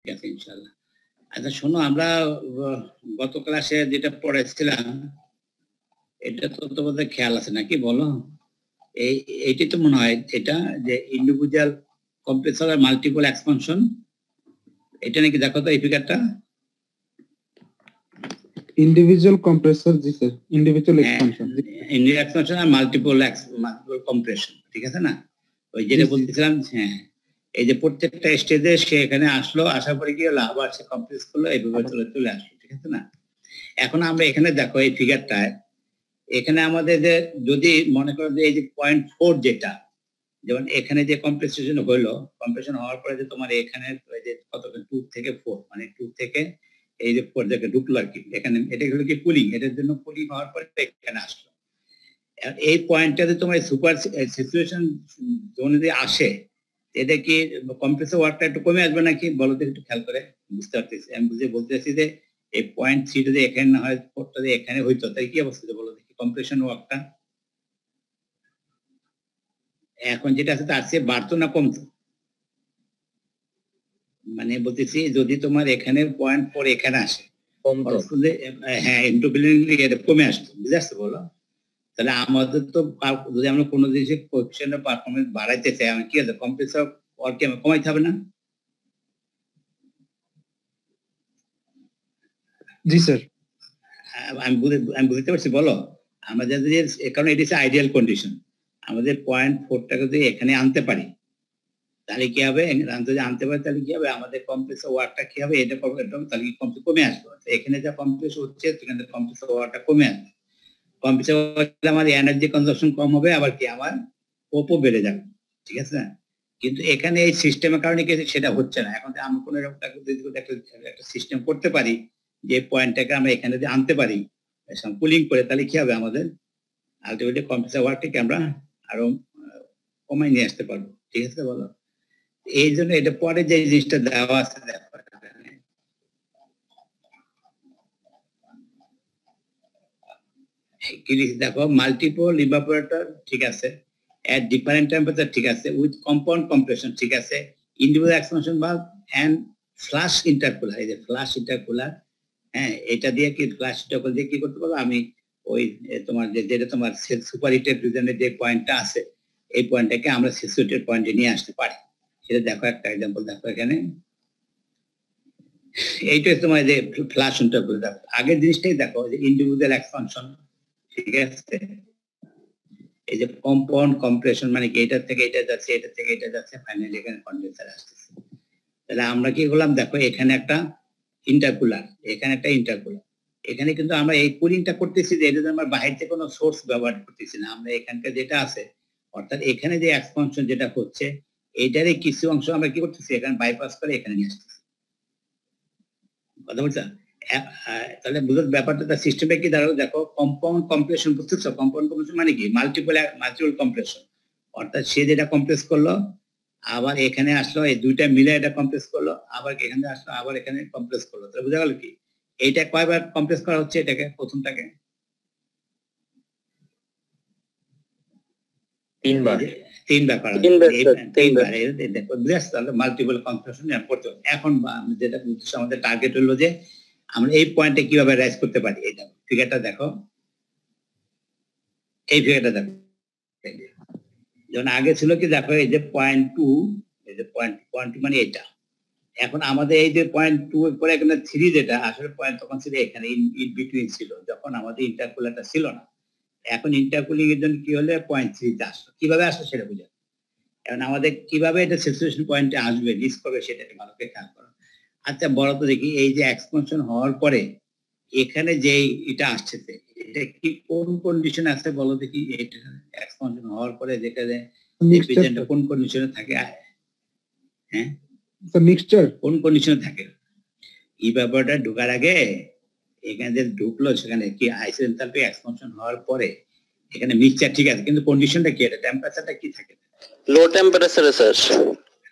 ঠিক আছে ইনশাআল্লাহ। আচ্ছা শোনো, আমরা গত ক্লাসে যেটা পড়েছিলাম এটা তো তোমাদের খেয়াল আছে নাকি বলো? এইটাই তো মনে হয় এটা, যে ইন্ডিভিজুয়াল কমপ্রেসর আর মাল্টিপল এক্সপানশন, এটা নাকি দেখো তো এই ফিগারটা। ইন্ডিভিজুয়াল কম্প্রেসর, জি sir, individual expansion, individual expansion আর মাল্টিপল কম্প্রেশন, ঠিক আছে না? ওই যেটা বলতেছিলাম, হ্যাঁ, এই যে প্রত্যেকটা স্টেজে সে এখানে আসলো, আসার পরে কি হলো, আবার সে কমপ্রেস করলো, এইভাবে চলে আসলো, ঠিক আছে না? এখন আমরা এখানে দেখো এই ফিগারটায়, এখানে আমাদের যে যদি মনে করো যে এই যে 0.4 যেটা, যেমন এখানে যে কম্প্রেসন হইলো, কম্প্রেশন হওয়ার পরে যে তোমার এখানে যে কত 2 থেকে 4, মানে 2 থেকে এই যে 4 থেকে ঢুকলো আর কি, এখানে এটা হলো কি কুলিং, এটার জন্য কুলিং হওয়ার পরে এখানে আসলো। এই পয়েন্টটাতে তোমার সুপার সিচুয়েশন জোনে যদি আসে, এটা কি কম্প্রেসর ওয়ার্কটা একটু কমে আসবে নাকি বলো তো, একটু খেয়াল করে বুঝতে পারতেছি। আমি বলতে চাচ্ছি যে এই 0.3 যদি এখানে না হয়, 4টা যদি এখানে হইতো, তাই কি অবস্থা বলো দেখি কম্প্রেশন ওয়ার্কটা এখন যেটা আছে তার চেয়ে বাড়তো না কমতো? মানে বলতেছি যদি তোমার এখানে 0.4 এখানে আসে, হ্যাঁ ইন্টুবিলিটি কমে আসতো, বুঝে আসছে বলো? তাহলে আমাদের তো যদি আমরা কোনো জিনিসের কোএফিশিয়েন্ট অফ পারফরম্যান্স বাড়াইতে চাই, আমি কি আছে কম্প্রেসর ওয়ার্ক কি কমাইতে হবে না? জি স্যার, আমি বুঝতে পারছি বলো। আমাদের যদি, কারণ এটি হচ্ছে আইডিয়াল কন্ডিশন, আমাদের 0.4টাকে যদি এখানে আনতে পারি তাহলে কি হবে, যদি আনতে পারি তাহলে কি হবে, আমাদের কম্প্রেসর ওয়ার্কটা কি হবে, এটা তাহলে কমে আসবে। এখানে যা কম্প্রেস হচ্ছে সেখানে কম্প্রেসর ওয়ার্কটা কমে আসবে। কম্প্রেসর ওয়ার্কটা আমার এনার্জি কনজাম্পশন কম হবে, আবার কি আমার ওপো বেড়ে যাবে, ঠিক আছে না? কিন্তু এখানে এই সিস্টেমের কারণে কি সেটা হচ্ছে না। এখন আমরা কোনো একটা সিস্টেম করতে পারি যে পয়েন্টটাকে আমরা এখানে যদি আনতে পারি কুলিং করে, তাহলে কি হবে, আমাদের আলটিমেটলি কম্প্রেসর ওয়ার্কটাকে আমরা আরো কমাই নিয়ে আসতে পারবো, ঠিক আছে বলো? এই জন্য এটা পরে যে জিনিসটা দেওয়া আছে দেখো, মাল্টিপল ইভাপোরেটর ঠিক আছে, at different temperature ঠিক আছে, with compound compression ঠিক আছে, individual expansion valve and flash intercooler, এই যে ফ্লাশ ইন্টারকুলার, হ্যাঁ, এটা দিয়ে কি ফ্লাশ ইন্টারকুলার দিয়ে কি করতে পারবো, আমি ওই তোমার যেটা তোমার সুপার হিটেড রিজনের যে পয়েন্টটা আছে, এই পয়েন্টটাকে আমরা স্যাচুরেটেড পয়েন্টে নিয়ে আসতে পারি। সেটা দেখো, একটা এক্সাম্পল দেখো এখানে, এইটা তোমার যে ফ্লাশ ইন্টারকুলার। দেখো আগের জিনিসটাই দেখো, যে ইন্ডিভিজুয়াল এক্সপানশন ঠিক আছে, এই যে কম্পাউন্ড কম্প্রেশন মানে কি, এটা থেকে এটা যাচ্ছে, এটা থেকে এটা যাচ্ছে, ফাইনালি এখানে কন্ডেন্সার আসছে। তাহলে আমরা কি করলাম, দেখো এখানে একটা ইন্টারকুলার, এখানে একটা ইন্টারকুলার, এখানে কিন্তু আমরা এই কুলিংটা করতেছি যে এটা আমরা বাইরে থেকে কোনো সোর্স ব্যবহার করতেছি না, আমরা এখানকার যেটা আছে, অর্থাৎ এখানে যে এক্সপানশন যেটা হচ্ছে এইটারই কিছু অংশ আমরা কি করতেছি, এখানে বাইপাস করে এখানে নিয়ে আসতেছি, কথা বলছো? তাহলে বুঝো ব্যাপারটা, তার সিস্টেমে কি দাঁড়ালো, দেখো কম্পাউন্ড কম্প্রেশন, বুঝতেছো? কম্পাউন্ড কম্প্রেশন মানে কি, মাল্টিপল কম্প্রেশন, অর্থাৎ সে যেটা কম্প্রেস করলো আবার এখানে আসলো, এই দুইটা মিলে এটা কম্প্রেস করলো, আবার এখানে আসলো, আবার এখানে কম্প্রেস করলো। তাহলে বোঝা গেল কি এইটা কয়বার কম্প্রেস করা হচ্ছে, এটাকে প্রথমটাকে তিনবার করা, মাল্টিপল কম্প্রেশন। এখন যেটা আমাদের টার্গেট হলো যে আমরা এই পয়েন্টে কিভাবে রাইজ করতে পারি, এটা ফিগারটা দেখো, এই ফিগারটা দেখো, যেমন আগে ছিল কি দেখো, এই যে 0.2, এই যে 0.2 মানে এটা, এখন আমাদের এই যে 0.2 এর পরে এখানে 3 যেটা আসলে পয়েন্ট তখন ছিল এখানে ইন বিটুইন ছিল, যখন আমাদের ইন্টারকুলারটা ছিল না। এখন ইন্টারকুলিং এর জন্য কি হলে 0.3 তে আসলো, কিভাবে আসলো সেটা বুঝা। এখন আমাদের কিভাবে এটা স্যাচুরেশন পয়েন্টে আসবে, রিচ করবে, সেটা ভালো করে খেয়াল করো। আচ্ছা বলো তো দেখি, এই যে এক্সপানশন হওয়ার পরে এখানে যে এটা আসছে, এটা কি কোন কন্ডিশন আছে বলো দেখি, এটা এক্সপানশন হওয়ার পরে যেখানে রিপ্রেজেন্টটা কোন কন্ডিশনে থাকে, হ্যাঁ মিক্সচার কোন কন্ডিশনে থাকে? ইভাপোরেটর ঢোকার আগে এখানে যে ঢুকলো সেখানে কি আইসোএনথালপি এক্সপানশন হওয়ার পরে এখানে মিক্সচার ঠিক আছে, কিন্তু কন্ডিশনটা কি, এটা টেম্পারেচারটা কি থাকে? লো টেম্পারেচারে স্যার,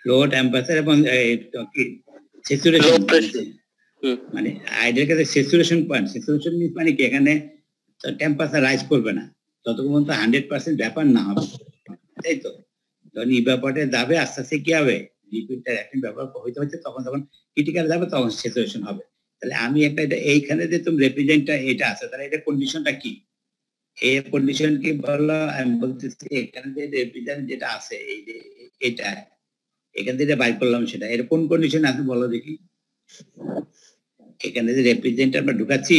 লো টেম্পারেচার এবং কি স্যাচুরেশন, মানে আইডিয়াল কাছে স্যাচুরেশন পয়েন্ট, স্যাচুরেশন মানে কি, এখানে টেম্পারেচার রাইজ করবে না ততক্ষণ পর্যন্ত 100% ভ্যাপার না হবে, তাই তো? যখন ইভাপোরেটর যাবে আস্তে আস্তে কি হবে, লিকুইডটা এখন ব্যবহার হইতে হচ্ছে তখন যখন ক্রিটিক্যাল যাবে তখন স্যাচুরেশন হবে। তাহলে আমি একটা এটা এইখানে যে তুমি রেপ্রেজেন্টটা এটা আছে তাহলে এটা কন্ডিশনটা কি? এই কন্ডিশন কি বললো আমি বলতেছি এখানে যে রেপ্রেজেন্ট যেটা আছে এই যে এটা এখান থেকে বাইর করলাম সেটা এর কোন কন্ডিশন আছে বলো দেখি। এখানে যে রেপ্রেজেন্ট আমরা ঢুকাচ্ছি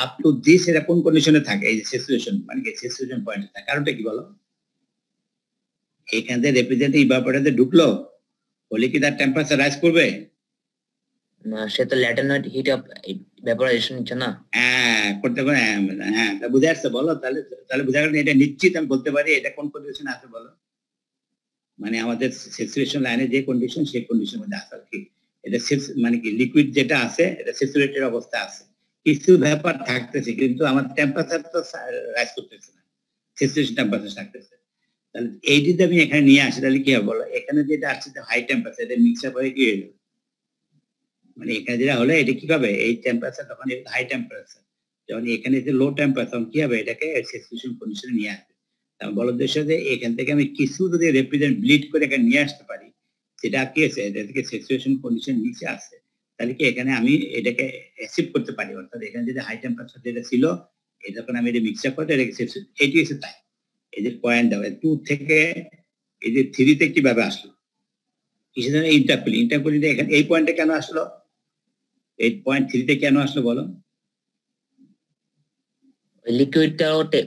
আপ টু দিস এটা কোন কন্ডিশনে থাকে এই যে স্যাচুরেশন মানে কি স্যাচুরেশন পয়েন্টে থাকে কারণটা কি বলো? এখান থেকে রেপ্রেজেন্ট ইভাপোরেটরে ঢুকলো হলে কি তার টেম্পারেচার রাইজ করবে? না, সে তো ল্যাটেন্ট হিট অফ ইভাপোরেশন নিচ্ছে না। হ্যাঁ করতে পারে। হ্যাঁ তা বুঝে আসছে বলো তাহলে তাহলে বোঝা গেল এটা নিশ্চিত আমি বলতে পারি এটা কোন কন্ডিশন আছে বলো। মানে আমাদের স্যাচুরেশন লাইনে যে কন্ডিশন সেই কন্ডিশনের মধ্যে আছে কি এটা মানে কি লিকুইড যেটা আছে এটা স্যাচুরেটেড অবস্থা আছে কিছু ব্যাপার থাকতেছে কিন্তু আমার টেম্পারেচার তো রাইজ করতেছে না স্যাচুরেশন টেম্পারেচার থাকতেছে। তাহলে এই যদি আমি এখানে নিয়ে আসি তাহলে কি হবে বলো এখানে যেটা আসছে হাই টেম্পারেচার এটা মিক্স আপ হয়ে কি হয়ে যাবে মানে এখানে যেটা হলে এটা কি হবে এই টেম্পারেচার তখন হাই টেম্পারেচার যখন এখানে যে লো টেম্পারেচার তখন কি হবে এটাকে স্যাচুরেশন কন্ডিশনে নিয়ে আসবে। তার বলার উদ্দেশ্য যে এখান থেকে আমি কিছু যদি রেপ্রেজেন্ট ব্লিড করে এখানে নিয়ে আসতে পারি সেটা কি আছে এটা থেকে স্যাচুরেশন কন্ডিশন নিচে আসে তাহলে কি এখানে আমি এটাকে অ্যাসিড করতে পারি অর্থাৎ এখানে যদি হাই টেম্পারেচার যেটা ছিল এটা যখন আমি এটা মিক্স আপ করতে এটাকে এটি এসে তাই এই যে পয়েন্ট দেওয়া 2 থেকে এই যে 3 তে কিভাবে আসলো কিসের জন্য ইন্টারকুলিং এখানে এই পয়েন্টে কেন আসলো 8.3 তে কেন আসলো বলো?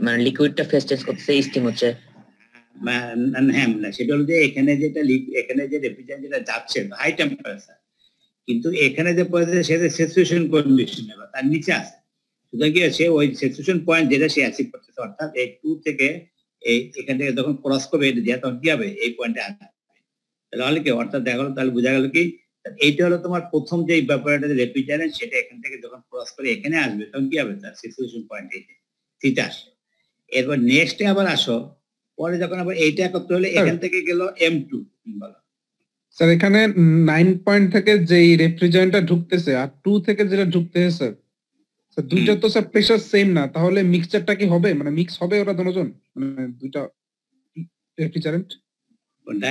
মানে লিকুইডটা ফেজ চেঞ্জ করতেছে স্টিম হচ্ছে। হ্যাঁ সেটা হলো যে এখানে যেটা এখানে যে রেফ্রিজারেন্ট যেটা যাচ্ছে হাই টেম্পারেচার কিন্তু এখানে যে পড়েছে সেটা স্যাচুরেশন কন্ডিশন এবার তার নিচে আছে সুতরাং কি আছে ওই স্যাচুরেশন পয়েন্ট যেটা সে অ্যাচিভ করতেছে অর্থাৎ এই 2 থেকে এই এখান থেকে যখন ক্রস করবে এটা দিয়ে তখন কি হবে এই পয়েন্টে আসবে তাহলে কি অর্থাৎ দেখা গেল তাহলে বোঝা গেল কি এইটা হলো তোমার প্রথম যে ইভাপোরেটর রেফ্রিজারেন্ট সেটা এখান থেকে যখন ক্রস করে এখানে আসবে তখন কি হবে তার স্যাচুরেশন পয়েন্ট এইটা ঠিক আছে। এরপর নেক্সটে আবার আসো পরে যখন আবার এইটা করতে হলে এখান থেকে গেল M2 বলো স্যার এখানে 9 পয়েন্ট থেকে যেই রেফ্রিজারেন্টটা ঢুকতেছে আর 2 থেকে যেটা ঢুকতেছে স্যার স্যার দুইটা তো স্যার প্রেসার সেম না তাহলে মিক্সচারটা কি হবে মানে মিক্স হবে ওরা দুজন মানে দুইটা রেফ্রিজারেন্ট কোনটা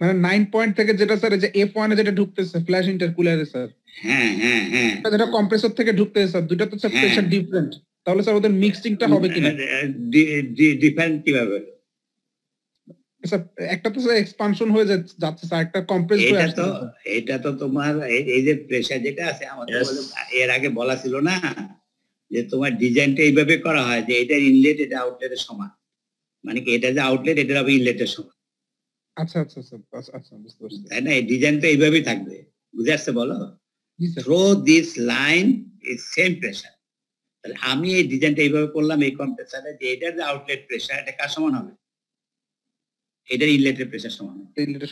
মানে 9 পয়েন্ট থেকে যেটা স্যার এই যে F1 এ যেটা ঢুকতেছে ফ্ল্যাশ ইন্টারকুলারে স্যার হ্যাঁ হ্যাঁ হ্যাঁ যেটা কম্প্রেসর থেকে ঢুকতেছে স্যার দুইটা তো স্যার প্রেসার ডিফারেন্ট তাহলে স্যার ওদের মিক্সিংটা হবে কিনা ডিফারেন্ট কিভাবে স্যার একটা তো স্যার এক্সপানশন হয়ে যাচ্ছে স্যার একটা কম্প্রেস হয়ে আসছে এটা তো তোমার এই যে প্রেসার যেটা আছে আমাদের এর আগে বলা ছিল না যে তোমার ডিজাইনটা এইভাবে করা হয় যে এটা ইনলেট এটা আউটলেটের সমান মানে কি এটা যে আউটলেট এটা হবে ইনলেটের সমান। আচ্ছা আচ্ছা আচ্ছা বুঝতে পারছি তাই না এই ডিজাইনটা এইভাবেই থাকবে বুঝে আসছে বলো throw this line is same pressure তাহলে আমি এই ডিজাইনটা এইভাবে করলাম এই কম্প্রেসারে যে এটার যে আউটলেট প্রেসার এটা কার সমান হবে এটা ইনলেটের প্রেসার সমান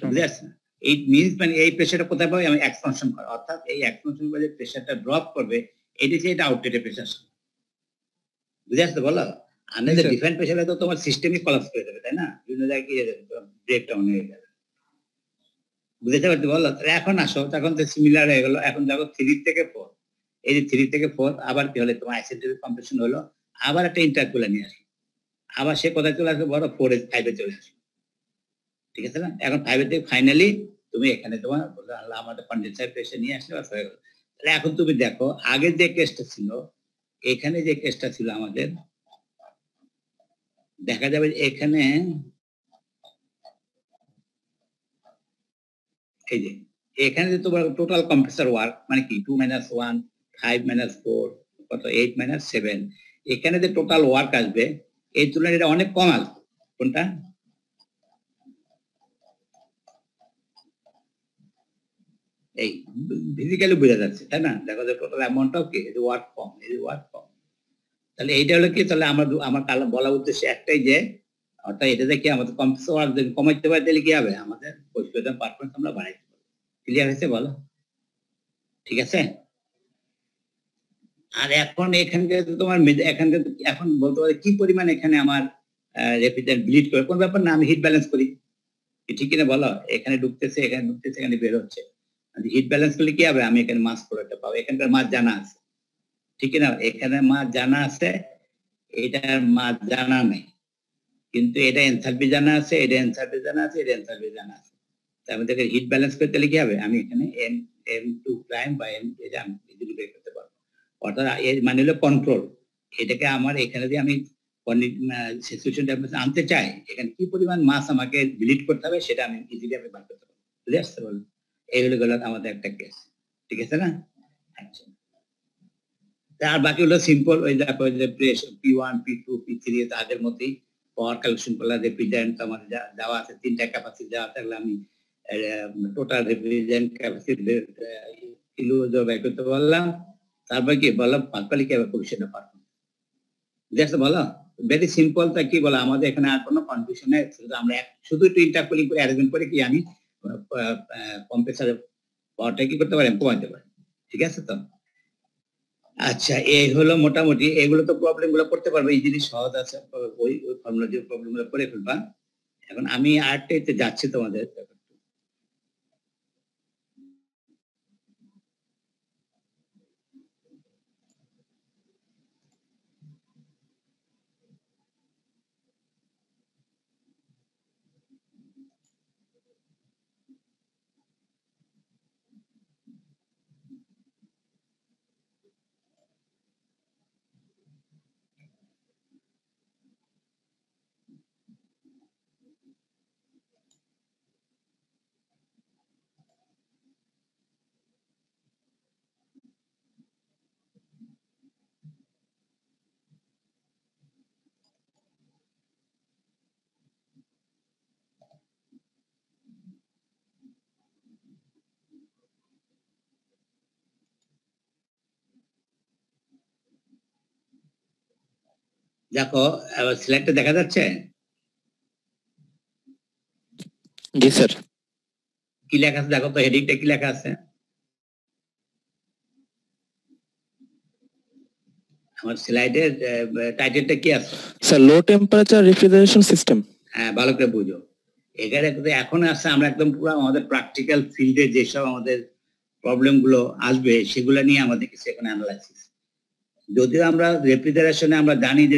বুঝে আসছে ইট মিনস মানে এই প্রেসারটা কোথায় পাবে আমি এক্সপানশন করা অর্থাৎ এই এক্সপানশন করে যে প্রেসারটা ড্রপ করবে এটা যে এটা আউটলেটের প্রেসার বুঝে আসছে বলো আর না যে ডিফারেন্ট প্রেসারে তো তোমার সিস্টেমই কলাপস করে দেবে তাই না বিভিন্ন জায়গায় ব্রেকডাউন হয়ে যাবে বুঝতে পারছি বলো এখন আসো তখন তো সিমিলার হয়ে গেল এখন দেখো 3 থেকে 4 এই যে 3 থেকে 4 আবার কি হলো তোমার আইসেন্ট্রিক কম্প্রেশন হলো আবার একটা ইন্টারকুলার নিয়ে আসলো আবার সে কোথায় চলে আসবে বড় 4 এ 5 এ চলে আসবে ঠিক আছে না এখন 5 এর থেকে ফাইনালি তুমি এখানে তোমার আমাদের কনডেন্সার প্রেসার নিয়ে আসলে হয়ে গেল তাহলে এখন তুমি দেখো আগে যে কেসটা ছিল এখানে যে কেসটা ছিল আমাদের দেখা যাবে এখানে এই যে এখানে যে তোমার টোটাল কম্প্রেসর ওয়ার্ক মানে কি 2 - 1 5 - 4 কত 8 - 7 এখানে যে টোটাল ওয়ার্ক আসবে এই তুলনায় এটা অনেক কম আসবে কোনটা এই ফিজিক্যালি বোঝা যাচ্ছে তাই না দেখো যে টোটাল অ্যামাউন্টটাও কি এই ওয়ার্ক কম এই ওয়ার্ক কম তাহলে এইটা হলো কি তাহলে আমার বলা উদ্দেশ্য একটাই যে অর্থাৎ এটা দেখি আমাদের কম্প্রেসর ওয়ার্ক যদি কমাইতে পারি তাহলে কি হবে আমাদের পরিষ্কার পারফরম্যান্স আমরা বাড়াইতে পারবো ক্লিয়ার হয়েছে বলো ঠিক আছে। আর এখন এখানকে তোমার এখন বলতে পারে কি পরিমাণ এখানে আমার রেফ্রিজারেন্ট ব্লিড করে কোন ব্যাপার না আমি হিট ব্যালেন্স করি ঠিক কিনা বলো এখানে ঢুকতেছে এখানে বের হচ্ছে হিট ব্যালেন্স করলে কি হবে আমি এখানে মাস প্রোডাক্টটা পাবো এখানকার মাস জানা আছে ঠিক না এখানে মাস জানা আছে এটার মাস জানা নেই কিন্তু এটা এনথালপি জানা আছে এটা এনথালপি জানা আছে এটা এনথালপি জানা আছে আমাদেরকে হিট ব্যালেন্স করতে হলে কি হবে, আমি এখানে m2 প্রাইম বা m এটা আমি ইজিলি বের করতে পারবো। অর্থাৎ এর মানে হলো কন্ট্রোল। এটাকে আমার এখানে দিয়ে আমি স্যাচুরেশন টেম্পারেচার আনতে চাই, এখানে কি পরিমাণ মাস আমাকে ডিলিট করতে হবে সেটা আমি ইজিলি আমি বার করতে পারবো। বুঝে আসতে পারবো? এই হলো গেল আমাদের একটা কেস, ঠিক আছে না? আচ্ছা, আর বাকি হলো সিম্পল, ওই দেখো যে প্রেসার P1 P2 P3 তাদের মধ্যেই পাওয়ার কালেকশন করলে রেফ্রিজারেন্ট আমাদের দেওয়া আছে, 3টা ক্যাপাসিটি দেওয়া থাকলে আমি টোটাল রেফ্রিজারেন্ট ক্যাপাসিটি কিলো বের করতে পারলাম। তারপর কি বললাম পারপালি কি হবে পরিষেবা পারবো, বুঝতে বলো? Very simple. তা কি বলো, আমাদের এখানে আর কোনো কনফিউশন নেই, আমরা শুধু একটু ইন্টারকুলিং করে অ্যারেঞ্জমেন্ট করে কি আমি কম্প্রেসারের পাওয়ারটা কি করতে পারি, কমাতে পারি, ঠিক আছে তো? আচ্ছা, এই হলো মোটামুটি, এগুলো তো প্রবলেম গুলো করতে পারবে, এই জিনিস সহজ আছে, ওই ফর্মুলা দিয়ে প্রবলেম গুলো করে ফেলবা। এখন আমি আরেকটাতে যাচ্ছি তোমাদের। দেখো স্লাইডটা দেখা যাচ্ছে? জি স্যার। কি লেখা আছে দেখো তো, হেডিংটা কি লেখা আছে আমার স্লাইডের? টাইটেলটা কি আছে স্যার? লো টেম্পারেচার রেফ্রিজারেশন সিস্টেম। হ্যাঁ, ভালো করে বুঝো। এখানে এখন আসছে আমরা একদম পুরো আমাদের প্র্যাকটিক্যাল ফিল্ডে যেসব আমাদের প্রবলেম গুলো আসবে সেগুলো নিয়ে আমাদের কিছু এখন অ্যানালাইসিস। যদিও আমরা রেফ্রিজারেশনে আমরা জানি যে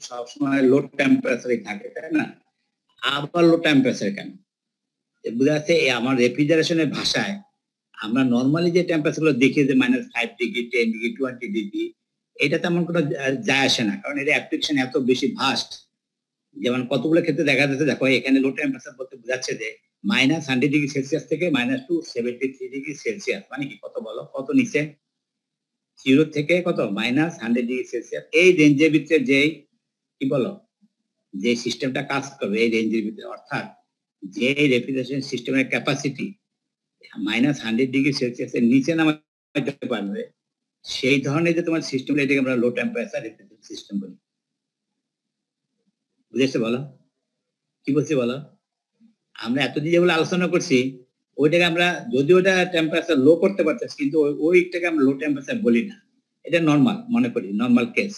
সবসময় লো টেম্পারেচারে থাকে, তাই না? আবার লো টেম্পারেচার কেন বোঝা যাচ্ছে? আমার রেফ্রিজারেশনের ভাষায় আমরা নর্মালি যে টেম্পারেচার গুলো দেখি যে -5 ডিগ্রি 10 ডিগ্রি 20 ডিগ্রি, এটা তেমন কোনো যায় আসে না, কারণ এর অ্যাপ্লিকেশন এত বেশি ভাস্ট। যেমন কতগুলো ক্ষেত্রে দেখা যাচ্ছে, দেখো এখানে লো টেম্পারেচার বলতে বোঝাচ্ছে যে -100 ডিগ্রি সেলসিয়াস থেকে -273 ডিগ্রি সেলসিয়াস, মানে কি কত বলো, কত নিচে? 0 থেকে কত -100 ডিগ্রি সেলসিয়াস। এই রেঞ্জের ভিতরে যেই কি বলো যে সিস্টেমটা কাজ করবে এই রেঞ্জের ভিতরে, অর্থাৎ যে রেফ্রিজারেশন সিস্টেমের ক্যাপাসিটি -100 ডিগ্রি সেলসিয়াস এর নিচে নামাতে পারবে, সেই ধরনের যে তোমার সিস্টেম, এটাকে আমরা লো টেম্পারেচার রেফ্রিজারেশন সিস্টেম বলি। বুঝেছো বলো? কি বলছি বলো? আমরা এতদিন যেগুলো আলোচনা করছি ওইটাকে আমরা যদি ওটা টেম্পারেচার লো করতে পারতেছি, কিন্তু ওইটাকে আমরা লো টেম্পারেচার বলি না, এটা নর্মাল মনে করি, নর্মাল কেস।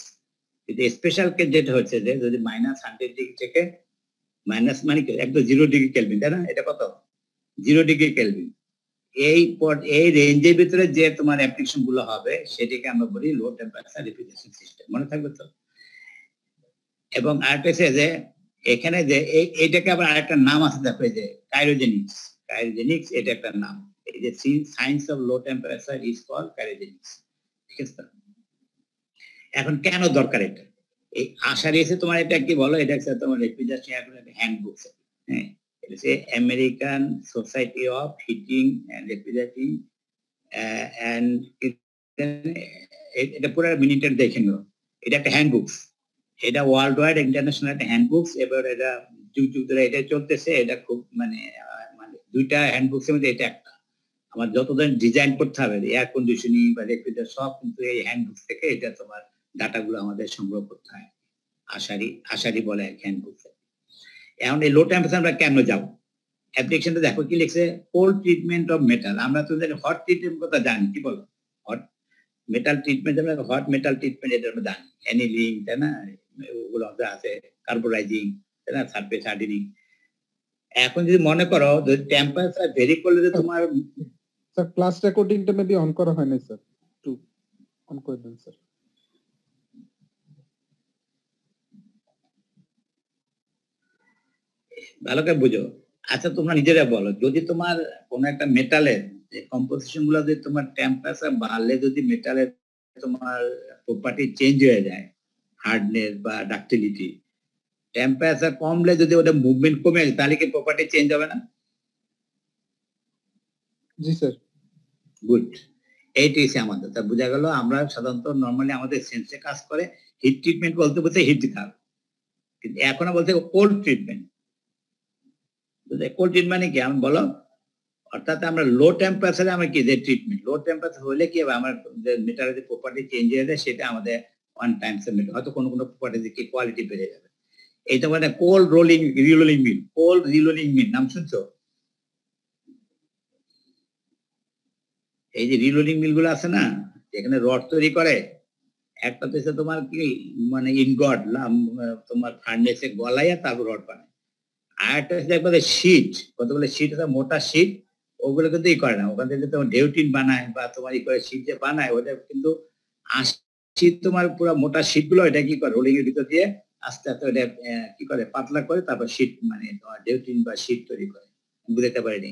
কিন্তু স্পেশাল কেস যেটা হচ্ছে যে যদি -100 ডিগ্রি থেকে মাইনাস মানে কি একদম 0 ডিগ্রি কেলভিন, তাই না? এটা কত? 0 ডিগ্রি কেলভিন। এই রেঞ্জের ভিতরে যে তোমার অ্যাপ্লিকেশন গুলো হবে সেটাকে আমরা বলি লো টেম্পারেচার রেফ্রিজারেশন সিস্টেম, মনে থাকবে তো? এবং আরেকটা হচ্ছে যে এখানে যে এইটাকে আবার আরেকটা নাম আছে, দেখো এই যে কাইরোজেনিক্স। কাইরোজেনিক্স এটা একটা নাম, এই যে science of low temperature is called cryogenics, ঠিক আছে? এখন কেন দরকার এটা? এই আশারি এসে তোমার এটা কি বলো, এটা হচ্ছে তোমার রেফ্রিজারেশন হ্যান্ডবুক। হ্যাঁ, এটা হচ্ছে American society of heating and refrigerating and এটা পুরো মিনিটে দেখে নিও। এটা একটা হ্যান্ডবুকস, এটা ওয়ার্ল্ড ওয়াইড ইন্টারন্যাশনাল একটা হ্যান্ডবুকস। এবার এটা যুগ ধরে এটা চলতেছে। এটা খুব মানে দুইটা হ্যান্ডবুকস এর মধ্যে এটা একটা। আমার যতদিন ডিজাইন করতে হবে এয়ার কন্ডিশনিং বা রেফ্রিজারেটর সব কিন্তু এই হ্যান্ডবুক থেকে এটা তোমার ডাটাগুলো আমাদের সংগ্রহ করতে হয়। আশারি বলে হ্যান্ডবুক। এখন এই লো টেম্পারেচার আমরা কেন যাবো? অ্যাপ্লিকেশনটা দেখো কি লিখছে, কোল্ড ট্রিটমেন্ট অফ মেটাল। আমরা তো জানি হট ট্রিটমেন্ট কথা জানি, কি বলো? হট মেটাল ট্রিটমেন্ট, আমরা হট মেটাল ট্রিটমেন্ট এটা আমরা জানি, অ্যানিলিং, তাই না? ওগুলো আছে, কার্বোরাইজিং, তাই না? Surface hardening. এখন যদি মনে করো যদি টেম্পারেচার ভেরি করলে যে তোমার স্যার ক্লাস রেকর্ডিংটা মেবি অন করা হয় নাই স্যার, একটু অন করে দেন স্যার। ভালো করে বুঝো, আচ্ছা তোমরা নিজেরা বলো, যদি তোমার কোনো একটা মেটালের যে কম্পোজিশন গুলো যদি তোমার টেম্পারেচার বাড়লে যদি মেটালের তোমার প্রপার্টি চেঞ্জ হয়ে যায়, হার্ডনেস বা ডাক্টিলিটি, টেম্পারেচার কমলে যদি ওটা মুভমেন্ট কমে যায় তাহলে কি প্রপার্টি চেঞ্জ হবে না? জি স্যার। গুড, এইটাই সে আমাদের তা বোঝা গেল। আমরা সাধারণত নর্মালি আমাদের সেন্সে কাজ করে হিট ট্রিটমেন্ট বলতে বলতে হিট দিতে হবে, কিন্তু এখনো বলতে কোল্ড ট্রিটমেন্ট। কোল্ড ট্রিটমেন্ট মানে কি আমি বলো, অর্থাৎ আমরা লো টেম্পারেচারে আমরা কি যে ট্রিটমেন্ট, লো টেম্পারেচার হলে কি হবে, আমার যে মেটালের যে প্রপার্টি চেঞ্জ হয়ে যায় সেটা আমাদের ওয়ান টাইম মেটার, হয়তো কোনো কোনো প্রপার্টি কি কোয়ালিটি বেড়ে যাবে। এইটা মানে কোল্ড রোলিং রিলোলিং মিল, কোল্ড রিলোলিং মিল নাম শুনছো? এই যে রিলোলিং মিল গুলো আছে না, যেখানে রড তৈরি করে, একটা তো তোমার কি মানে ইনগট তোমার ফার্নেসে গলাইয়া তারপর রড বানায়, আর একটা হচ্ছে একবারে শীট, কতগুলো শীট আছে মোটা শীট, ওগুলো কিন্তু ই করে না, ওখান থেকে তোমার ডেউটিন বানায় বা তোমার ই করে শীট যে বানায় ওটা কিন্তু শীট তোমার পুরো মোটা শীট গুলো এটা কি করে রোলিং এর ভিতর দিয়ে আস্তে আস্তে ওটা কি করে পাতলা করে তারপর শীট মানে তোমার ডেউটিন বা শীট তৈরি করে। বুঝতে পারিনি,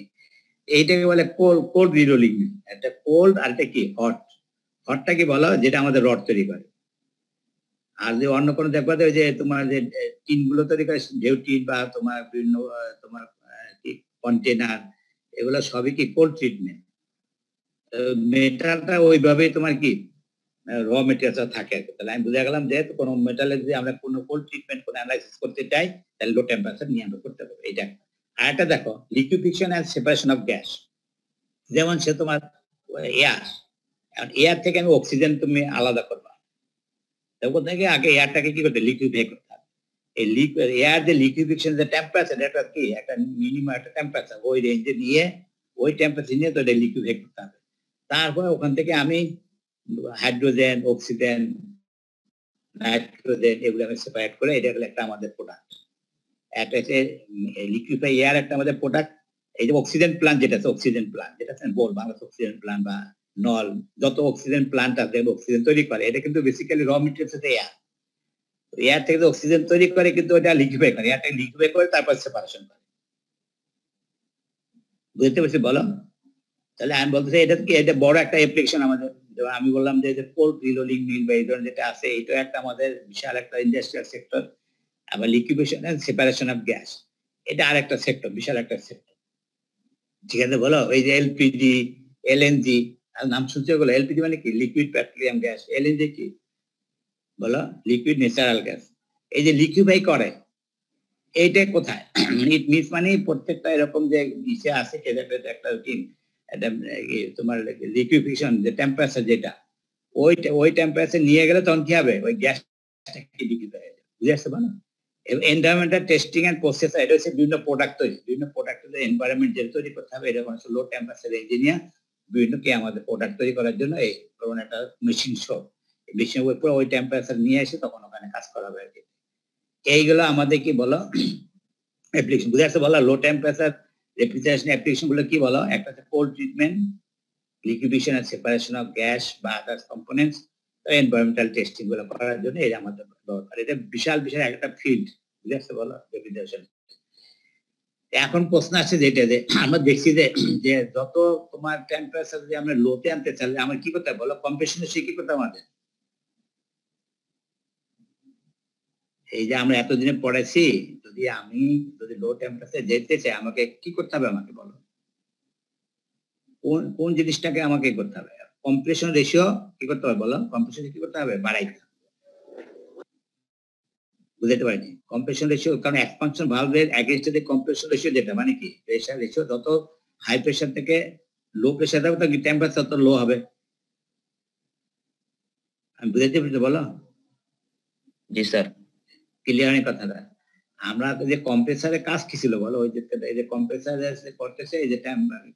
এইটাকে বলে কোল্ড রিরোলিং। একটা কোল্ড আর একটা কি হট। হটটা কি বলো, যেটা আমাদের রড তৈরি করে। আর যে অন্য কোনো দেখবা যে তোমার যে টিন গুলো তৈরি করে ডেউটিন বা তোমার বিভিন্ন তোমার কি কন্টেনার, এগুলো সবই কি কোল্ড ট্রিটমেন্ট। মেটালটা ওইভাবেই তোমার কি র মেটেরিয়াল থাকে। তাহলে আমি বুঝে গেলাম যে কোনো মেটালে যদি আমরা কোনো কোল্ড ট্রিটমেন্ট কোনো অ্যানালাইসিস করতে চাই তাহলে লো টেম্পারেচার নিয়ে আমরা করতে পারবো। এইটা আর একটা দেখো liquefaction and separation of gas. যেমন সে তোমার এয়ার, এয়ার থেকে আমি অক্সিজেন তুমি আলাদা করবা, তখন থেকে আগে এয়ারটাকে কি করতে লিকুইফাই করতে হবে। এই এয়ার যে লিকুইফিকেশন যে টেম্পারেচার, এটা কি একটা মিনিমাম একটা টেম্পারেচার, ওই রেঞ্জে নিয়ে ওই টেম্পারেচার নিয়ে তো এটা লিকুইফাই করতে হবে। তারপরে ওখান থেকে আমি হাইড্রোজেন, অক্সিজেন, নাইট্রোজেন এগুলো আমি সেপারেট করে এটা হলো একটা আমাদের প্রোডাক্ট। একটা হচ্ছে লিকুইফাই এয়ার একটা আমাদের প্রোডাক্ট। এই যে অক্সিজেন প্লান্ট যেটা আছে, অক্সিজেন প্লান্ট যেটা আছে বল বাংলাদেশ অক্সিজেন প্লান্ট বা নল, যত অক্সিজেন প্লান্ট আছে অক্সিজেন তৈরি করে, এটা কিন্তু বেসিক্যালি র মেটেরিয়ালস হচ্ছে এয়ার। এয়ার থেকে অক্সিজেন তৈরি করে কিন্তু ওটা লিকুইফাই করে, এয়ারটা লিকুইফাই করে তারপর সেপারেশন করে। বুঝতে পারছি বলো? তাহলে আমি বলতেছি এটা কি এটা বড় একটা অ্যাপ্লিকেশন আমাদের। আমি বললাম যে কোল্ড রিলোলিং মিল বা এই ধরনের যেটা আছে এটা একটা আমাদের বিশাল একটা ইন্ডাস্ট্রিয়াল সেক্টর। আবার liquefaction and separation of gas এটা আরেকটা সেক্টর, বিশাল একটা সেক্টর। ঠিক আছে বলো, ওই যে এলপিজি, এলএনজি নাম শুনছো ওগুলো? এলপিজি মানে কি লিকুইড পেট্রোলিয়াম গ্যাস, এলএনজি কি বলো লিকুইড ন্যাচারাল গ্যাস। এই যে লিকুইফাই করে এইটা কোথায়? ইট মিনস মানে প্রত্যেকটা এরকম যে নিচে আছে একটা তোমার লিকুইফিকেশন যে টেম্পারেচার যেটা ওই টেম্পারেচার নিয়ে গেলে তখন কি হবে, ওই গ্যাসটা কি লিকুইফাই হয়ে যাবে। বুঝে আসছে বলো? এনভায়রনমেন্টাল টেস্টিং এন্ড প্রসেস, এটা হচ্ছে বিভিন্ন প্রোডাক্ট তৈরি, বিভিন্ন প্রোডাক্ট এনভায়রনমেন্ট যে তৈরি করতে হবে, এরকম লো টেম্পারেচার ইঞ্জিনিয়ার বিভিন্ন কি আমাদের প্রোডাক্ট তৈরি করার জন্য এই ধরুন একটা মেশিন শো, মেশিনের উপরে ওই টেম্পারেচার নিয়ে এসে তখন ওখানে কাজ করা হবে আর কি। এইগুলো আমাদের কি বলো অ্যাপ্লিকেশন। বুঝে আসছে বলো? লো টেম্পারেচার রেফ্রিজারেশন অ্যাপ্লিকেশন গুলো কি বলো? একটা হচ্ছে cold treatment, liquefaction and separation of gas বা আদার্স কম্পোনেন্টস, এনভায়রনমেন্টাল টেস্টিং গুলো করার জন্য এটা আমাদের দরকার। এটা বিশাল বিশাল একটা ফিল্ড। বুঝে আসছে বলো রেফ্রিজারেশন। এখন প্রশ্ন আছে যেটা যে আমরা দেখছি যে যত তোমার টেম্পারেচার যদি আমরা লোতে আনতে চাই আমরা কি করতে হবে বলো? কম্প্রেশনের সে কি করতে আমাদের, এই যে আমরা এতদিনে পড়াইছি, যদি লো টেম্পারেচার যেতে চাই আমাকে কি করতে হবে আমাকে বলো? কোন জিনিসটাকে আমাকে করতে হবে? কম্প্রেশন রেশিও কি করতে হবে বলো? কম্প্রেশন কি করতে হবে? বাড়াইতে হবে। বুঝতে পারিনি কম্প্রেশন রেশিও, কারণ এক্সপানশন ভালভের এগেইনস্টে কম্প্রেশন রেশিও যেটা মানে কি প্রেসার রেশিও, যত হাই প্রেসার থেকে লো প্রেসার হবে তত টেম্পারেচার তত লো হবে। আমি বুঝাইতে পারছি বলো? জি স্যার। ক্লিয়ার এই কথাটা? আমরা যে কম্প্রেসারে কাজ কি ছিল বলো? ওই যে এই যে কম্প্রেসারে করতেছে, এই যে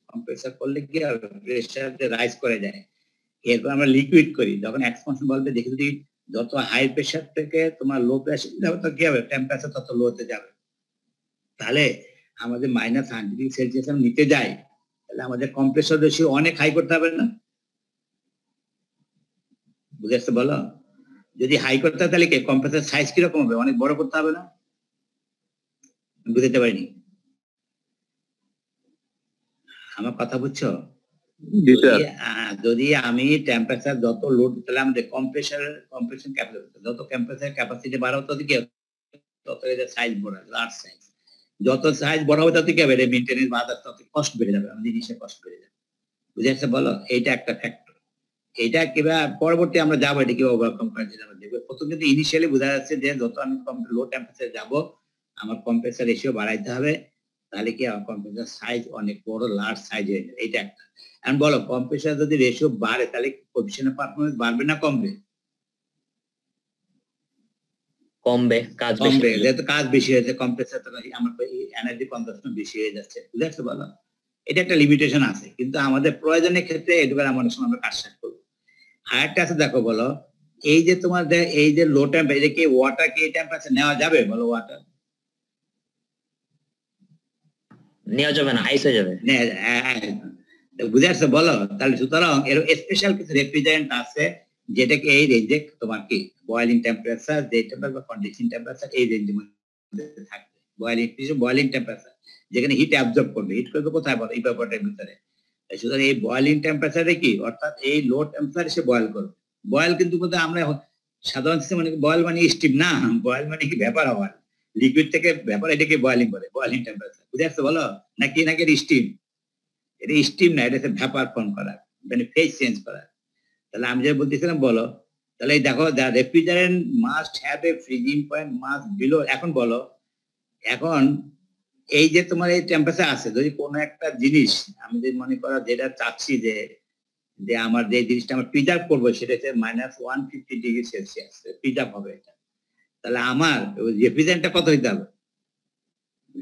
কম্প্রেসার করলে কি হবে, প্রেসার যে রাইজ করে যায়, এরপর আমরা লিকুইড করি, যখন এক্সপানশন ভালভে দেখি যদি যত হাই প্রেসার থেকে তোমার লো প্রেসার যাবে তো কি হবে, টেম্পারেচার তত লোতে যাবে। তাহলে আমাদের -100 ডিগ্রি সেলসিয়াস আমরা নিতে যাই, তাহলে আমাদের কম্প্রেসর রেশিও অনেক হাই করতে হবে না? বুঝে আসছে বলো? যদি হাই করতে হয় তাহলে কি কম্প্রেসর সাইজ কিরকম হবে, অনেক বড় করতে হবে না? বুঝতে পারিনি। আমার কথা বুঝছো? জি স্যার। যদি আমি টেম্পারেচার যত লোড, তাহলে আমাদের কম্প্রেশন ক্যাপাসিটি, যত ক্যাপাসিটি বাড়াবো তত কি হবে? তত এর সাইজ বড় হবে, লার্জ সাইজ। যত সাইজ বড় হবে তত কি হবে? মেইনটেনেন্স বা আদার্স তত কষ্ট বেড়ে যাবে, আমাদের জিনিসের কষ্ট বেড়ে যাবে। বুঝে আসছে? বলো, এইটা একটা ফ্যাক্টর। এটা কিভাবে পরবর্তী আমরা যাবো, এটা কিভাবে ওভারকাম করা যায় আমরা দেখবো। প্রথম কিন্তু ইনিশিয়ালি বোঝা যাচ্ছে যে যত আমি লো টেম্পারেচার যাবো, আমার কম্প্রেসার রেশিও বাড়াইতে হবে, তাহলে কি আমার কম্প্রেসার সাইজ অনেক বড়, লার্জ সাইজ হয়ে যাবে। এইটা একটা। এখন বলো, কম্প্রেসার যদি রেশিও বাড়ে তাহলে কোএফিসিয়েন্ট অফ পারফরম্যান্স বাড়বে না কমবে? কমবে, কাজ বেশি কমবে, হলে। যেহেতু কাজ বেশি হয়েছে, কম্প্রেসার তো আমার এনার্জি কনজাম্পশন বেশি হয়ে যাচ্ছে। বুঝতে পারছো? বলো, এটা একটা লিমিটেশন আছে, কিন্তু আমাদের প্রয়োজনের ক্ষেত্রে এটুকু আমরা অনেক সময় আমরা কাজ শেষ করবো। আরেকটা আছে, দেখো বলো, এই যে তোমার এই যে লো টেম্পারেচার, কি ওয়াটার কি এই টেম্পারেচার নেওয়া যাবে? বলো, ওয়াটার নেওয়া যাবে না, আইস হয়ে যাবে। বুঝে আসছে? বলো, তাহলে সুতরাং এর স্পেশাল কিছু রেফ্রিজারেন্ট আছে যেটাকে এই রেঞ্জে তোমার কি বয়লিং টেম্পারেচার, যে টেম্পারেচার বা কন্ডিশন টেম্পারেচার এই রেঞ্জের মধ্যে থাকবে। বয়লিং টেম্পারেচার যেখানে হিট অ্যাবজর্ব করবে। হিট করবে কোথায়? বলো, ইভাপোরেটরের ভিতরে। সুতরাং এই বয়লিং টেম্পারেচারে কি, অর্থাৎ এই লো টেম্পারেচারে সে বয়েল করবে। বয়েল কিন্তু কোথায় আমরা সাধারণ সিস্টেম মানে বয়েল মানে স্টিম না, বয়েল মানে কি ভেপার হওয়ার, লিকুইড থেকে ভেপার, এটাকে বয়েলিং বলে, বয়লিং টেম্পারেচার। বুঝে আসছে? বলো, নাকি স্টিম? এটা স্টিম না, এটা ভেপার ফর্ম করা, মানে ফেজ চেঞ্জ করা। তাহলে আমি যেটা বলতেছিলাম, বলো, তাহলে এই দেখো, the refrigerant must have a freezing point must below. এখন বলো, এখন এই যে তোমার এই টেম্পারেচার আছে, যদি কোনো একটা জিনিস আমি যদি মনে করো যেটা চাচ্ছি যে যে আমার যে জিনিসটা আমার প্রিজার্ভ করবো, সেটা হচ্ছে -150°C প্রিজার্ভ হবে এটা, তাহলে আমার রেফ্রিজারেন্টটা কত হইতে হবে?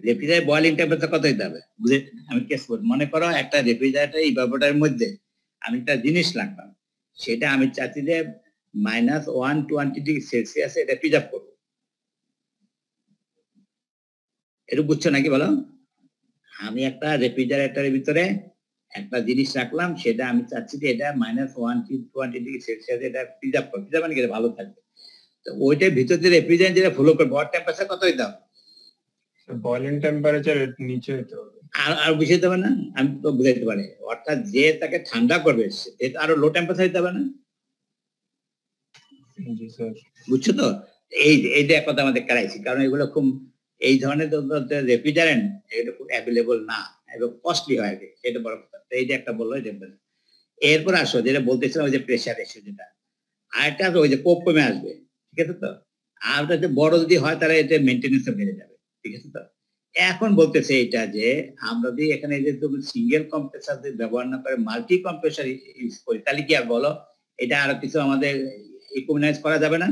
রেফ্রিজারেন্ট বয়লিং টেম্পারেচার কত হইতে হবে? বুঝে, আমি কেস করি, মনে করো একটা রেফ্রিজারেটর ইভাপোরেটরের মধ্যে আমি একটা জিনিস রাখলাম, সেটা আমি চাচ্ছি যে -120°C এটা প্রিজার্ভ করবো। এটা বুঝছো নাকি? বলো, আমি একটা রেফ্রিজারেটরের ভিতরে একটা জিনিস রাখলাম, সেটা আমি চাচ্ছি যে এটা -120°C এটা প্রিজার্ভ করবো, প্রিজার্ভ মানে কি ভালো থাকবে। তো ওইটার ভিতর যে রেফ্রিজারেন্ট যেটা ফলো করবে, ওর টেম্পারেচার কত হইতে হবে? বয়লিং টেম্পারেচার নিচে হতে হবে। আর বেশি হতে হবে না? আমি তো বুঝাইতে পারি, অর্থাৎ যে তাকে ঠান্ডা করবে সেটা আরো লো টেম্পারেচার হইতে হবে না? জি স্যার। বুঝছো তো? এইটা এক কথা আমাদের ক্রাইসিস, কারণ এগুলো খুব এই ধরনের রেফ্রিজারেন্ট এগুলো খুব অ্যাভেলেবল না এবং কস্টলি হয়, এটা বড় কথা। এইটা একটা বললো। এরপর আসো যেটা বলতেছিলাম, ওই যে প্রেশার রেশিও, যেটা আরেকটা ওই যে কোপ কমে আসবে, ঠিক আছে তো? আর ওটা বড় যদি হয় তাহলে এটা মেনটেনেন্স বেড়ে যাবে, ঠিক আছে তো? এখন বলতেছে এটা যে আমরা যদি এখানে যে সিঙ্গেল কম্প্রেসার ব্যবহার না করে মাল্টি কম্প্রেসার ইউজ করি, তাহলে কি আর বলো, এটা আরো কিছু আমাদের ইকোনমাইজ করা যাবে না?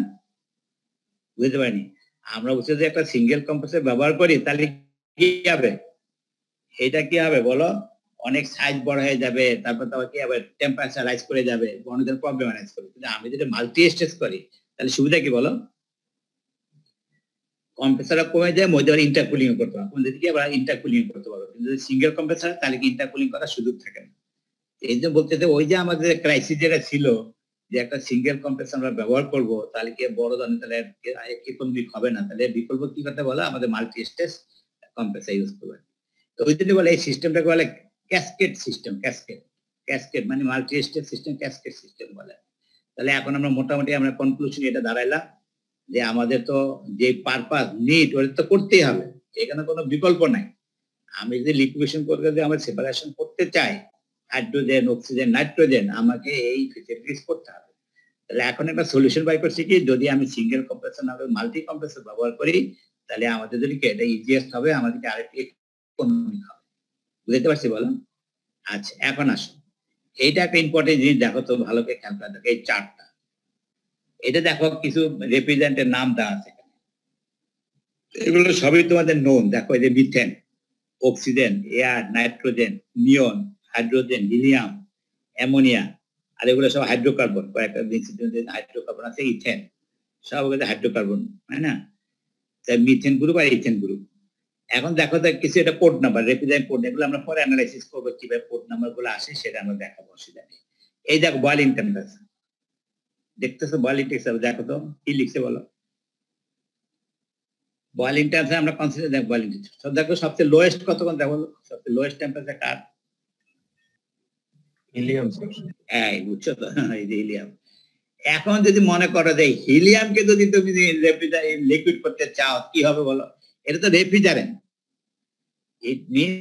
বুঝতে পারিনি। আমরা বুঝতে যে একটা সিঙ্গেল কম্প্রেসার ব্যবহার করি, তাহলে কি হবে? এটা কি হবে বলো? অনেক সাইজ বড় হয়ে যাবে, তারপর তো কি হবে, টেম্পারেচার রাইজ করে যাবে, অনেকদের প্রবলেম রাইজ করবে। কিন্তু আমি যদি মাল্টি স্টেজ করি, তাহলে সুবিধা কি বলো? কম্প্রেসারটা কমে যায়, মধ্যে আবার ইন্টারকুলিং করতে পারবো, কোন দিকে আবার ইন্টারকুলিং করতে পারবো। কিন্তু যদি সিঙ্গেল কম্প্রেসার, তাহলে কি ইন্টারকুলিং করার সুযোগ থাকে না। এই যে বলতে ওই যে আমাদের ক্রাইসিস যেটা ছিল, যে একটা সিঙ্গেল কম্প্রেসার আমরা ব্যবহার করবো, তাহলে কি বড় ধরনের তাহলে ইকোনমিক হবে না, তাহলে বিকল্প কি করতে বলো, আমাদের মাল্টি স্টেজ কম্প্রেসার ইউজ করবে। তো ওই জন্য বলে এই সিস্টেমটাকে বলে ক্যাসকেড সিস্টেম। ক্যাসকেড মানে multi stage system, cascade system বলে। তাহলে এখন আমরা মোটামুটি আমরা কনক্লুশন এটা দাঁড়াইলাম যে আমাদের তো যে পারপাস নিড ওটা তো করতেই হবে, এখানে কোনো বিকল্প নাই। আমি যদি লিকুইফিকেশন করে যদি আমার সেপারেশন করতে চাই, হাইড্রোজেন, অক্সিজেন, নাইট্রোজেন, আমাকে এই ফেসিলিটিস করতে হবে। তাহলে এখন একটা সলিউশন বাই করছি কি, যদি আমি সিঙ্গেল কম্প্রেসর না মাল্টি কম্প্রেসর ব্যবহার করি, তাহলে আমাদের যদি এটা ইজিয়েস্ট হবে, আমাদেরকে আরেকটি ইকোনমিক হবে। বুঝতে পারছি? বলো। আচ্ছা, এখন আসো, এইটা একটা ইম্পর্টেন্ট জিনিস, দেখো তো ভালো করে খেয়াল করে দেখো এই চার্টটা। এটা দেখো কিছু রেপ্রেজেন্টের নাম দেওয়া আছে, এগুলো সবই তোমাদের নোন। দেখো এই যে মিথেন, অক্সিজেন, এয়ার, নাইট্রোজেন, নিয়ন, হাইড্রোজেন, হিলিয়াম, অ্যামোনিয়া, আর এগুলো সব হাইড্রোকার্বন। কয়েকটা হাইড্রোকার্বন আছে, ইথেন, সব হাইড্রোকার্বন, তাই না? মিথেন গ্রুপ আর ইথেন গ্রুপ। এখন দেখো তো কিছু এটা কোড নাম্বার, রেপ্রেজেন্ট কোড, এগুলো আমরা পরে অ্যানালাইসিস করবো, কিভাবে কোড নাম্বার গুলো আসে সেটা আমরা দেখাবো, অসুবিধা নেই। এই দেখো বয়লিং টেম্পারেচার, দেখতেছো বয়লিং টেম্পারেচার, দেখো তো কি লিখছে বলো। বয়লিং টেম্পারেচার আমরা কনসিডার দেখো, বয়লিং টেম্পারেচার দেখো সবচেয়ে লোয়েস্ট কতক্ষণ দেখো, সবচেয়ে লোয়েস্ট টেম্পারেচার কার? Helium sir. এই বুঝছো তো, এই যে হিলিয়াম। এখন যদি মনে করো যে হিলিয়ামকে যদি তুমি লিকুইড করতে চাও কি হবে বলো? এটা তো রেফ্রিজারেন্ট। ইট মিনস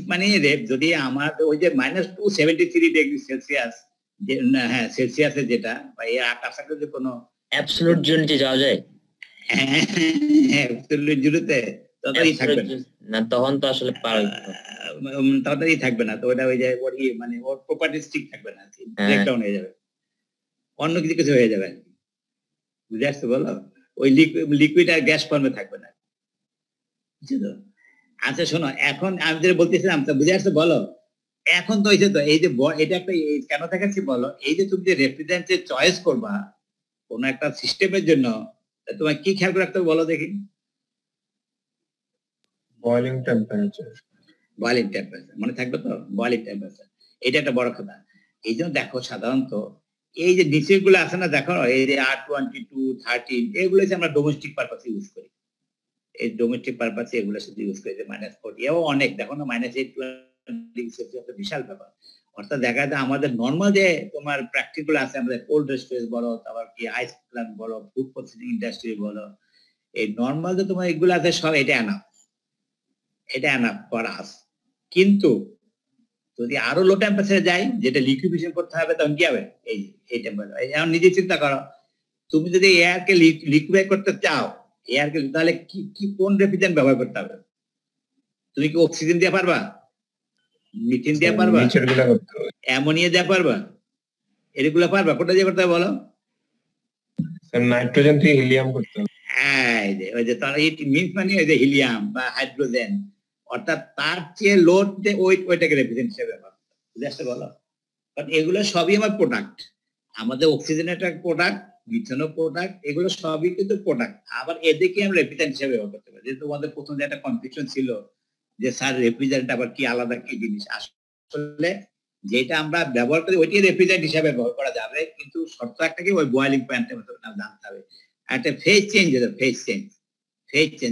মানে যদি আমার ওই যে -273 ডিগ্রি সেলসিয়াস, যে হ্যাঁ সেলসিয়াসে যেটা বা এর আকাশে যে কোনো অ্যাবসলিউট জোনে যাওয়া যায় অ্যাবসলিউট জিরোতে ততই থাকবে না। না, তখন তো আসলে পারো তাড়াতাড়ি থাকবে না তো, ওটা ওই যে ওর মানে ওর প্রপার্টিস ঠিক থাকবে না, ব্রেকডাউন হয়ে যাবে, অন্য কিছু কিছু হয়ে যাবে। বুঝে আসছে বলো? ওই লিকুইড আর গ্যাস ফর্মে থাকবে না, বুঝছো তো? আচ্ছা শোনো, এখন আমি যেটা বলতেছিলাম বুঝে আসছে বলো? এখন তো হয়েছে তো এই যে এটা একটা কেন দেখাচ্ছি বলো? এই যে তুমি যে রেফ্রিজারেন্টের চয়েস করবা কোন একটা সিস্টেমের জন্য, তোমার কি খেয়াল রাখতে হবে বলো দেখি? Boiling temperature. বয়লিং টেম্পারেচার মনে থাকবে তো? বয়লিং টেম্পারেচার এটা একটা বড় কথা। এই জন্য দেখো সাধারণত এই যে নিচের গুলো আছে না, দেখো এই যে R22, 13 এগুলো হচ্ছে আমরা ডোমেস্টিক পারপাসে ইউজ করি। এই ডোমেস্টিক পারপাসে এগুলো শুধু ইউজ করি যে -40 এবং অনেক দেখো না -8 বিশাল ব্যাপার। অর্থাৎ দেখা যায় আমাদের নর্মাল যে তোমার প্র্যাকটিক্যাল আছে, আমাদের কোল্ড স্টোরেজ বলো, তারপর কি আইস প্ল্যান্ট বলো, ফুড প্রসেসিং ইন্ডাস্ট্রি বলো, এই নর্মাল যে তোমার এগুলো আছে সব এটা এনাফ ফর আস। কিন্তু যদি আরো লো টেম্পারেচারে যাই, যেটা লিকুইফিকেশন করতে হবে, তখন কি হবে? এই টেম্পারেচার। এখন নিজে চিন্তা করো, তুমি যদি এয়ারকে লিকুইফাই করতে চাও, এয়ারকে তাহলে কি কোন রেফ্রিজারেন্ট ব্যবহার করতে হবে? তুমি কি অক্সিজেন দিয়ে পারবা? মিথেন দিয়ে পারবা? নিচেরগুলো করতে হবে। অ্যামোনিয়া দিয়ে পারবা? এগুলো পারবা? কোনটা দিয়ে করতে হবে বলো? স্যার নাইট্রোজেন থেকে হিলিয়াম করতে হবে। এই যে ওই যে তার ইট মিন্স মানে ওই যে হিলিয়াম বা হাইড্রোজেন, অর্থাৎ তার চেয়ে লোড ওইটাকে রেফ্রিজারেন্ট হিসেবে ব্যবহার করতে হবে। বুঝে আসছে বলো? কারণ এগুলো সবই আমার প্রোডাক্ট। আমাদের অক্সিজেন একটা প্রোডাক্ট, মিথেনও প্রোডাক্ট, এগুলো সবই কিন্তু প্রোডাক্ট। আবার এদেরকে আমরা রেফ্রিজারেন্ট হিসেবে ব্যবহার করতে পারি। যেহেতু আমাদের প্রথম যে একটা কনফিউশন ছিল যে স্যার রেফ্রিজারেন্ট আবার কি আলাদা কি জিনিস, আসলে যেটা আমরা ব্যবহার করি ওইটাই রেফ্রিজারেন্ট হিসেবে ব্যবহার করা যাবে, কিন্তু শর্ত একটা কি ওই বয়লিং পয়েন্ট জানতে হবে। একটা ফেজ চেঞ্জ হতে ফেজ চেঞ্জ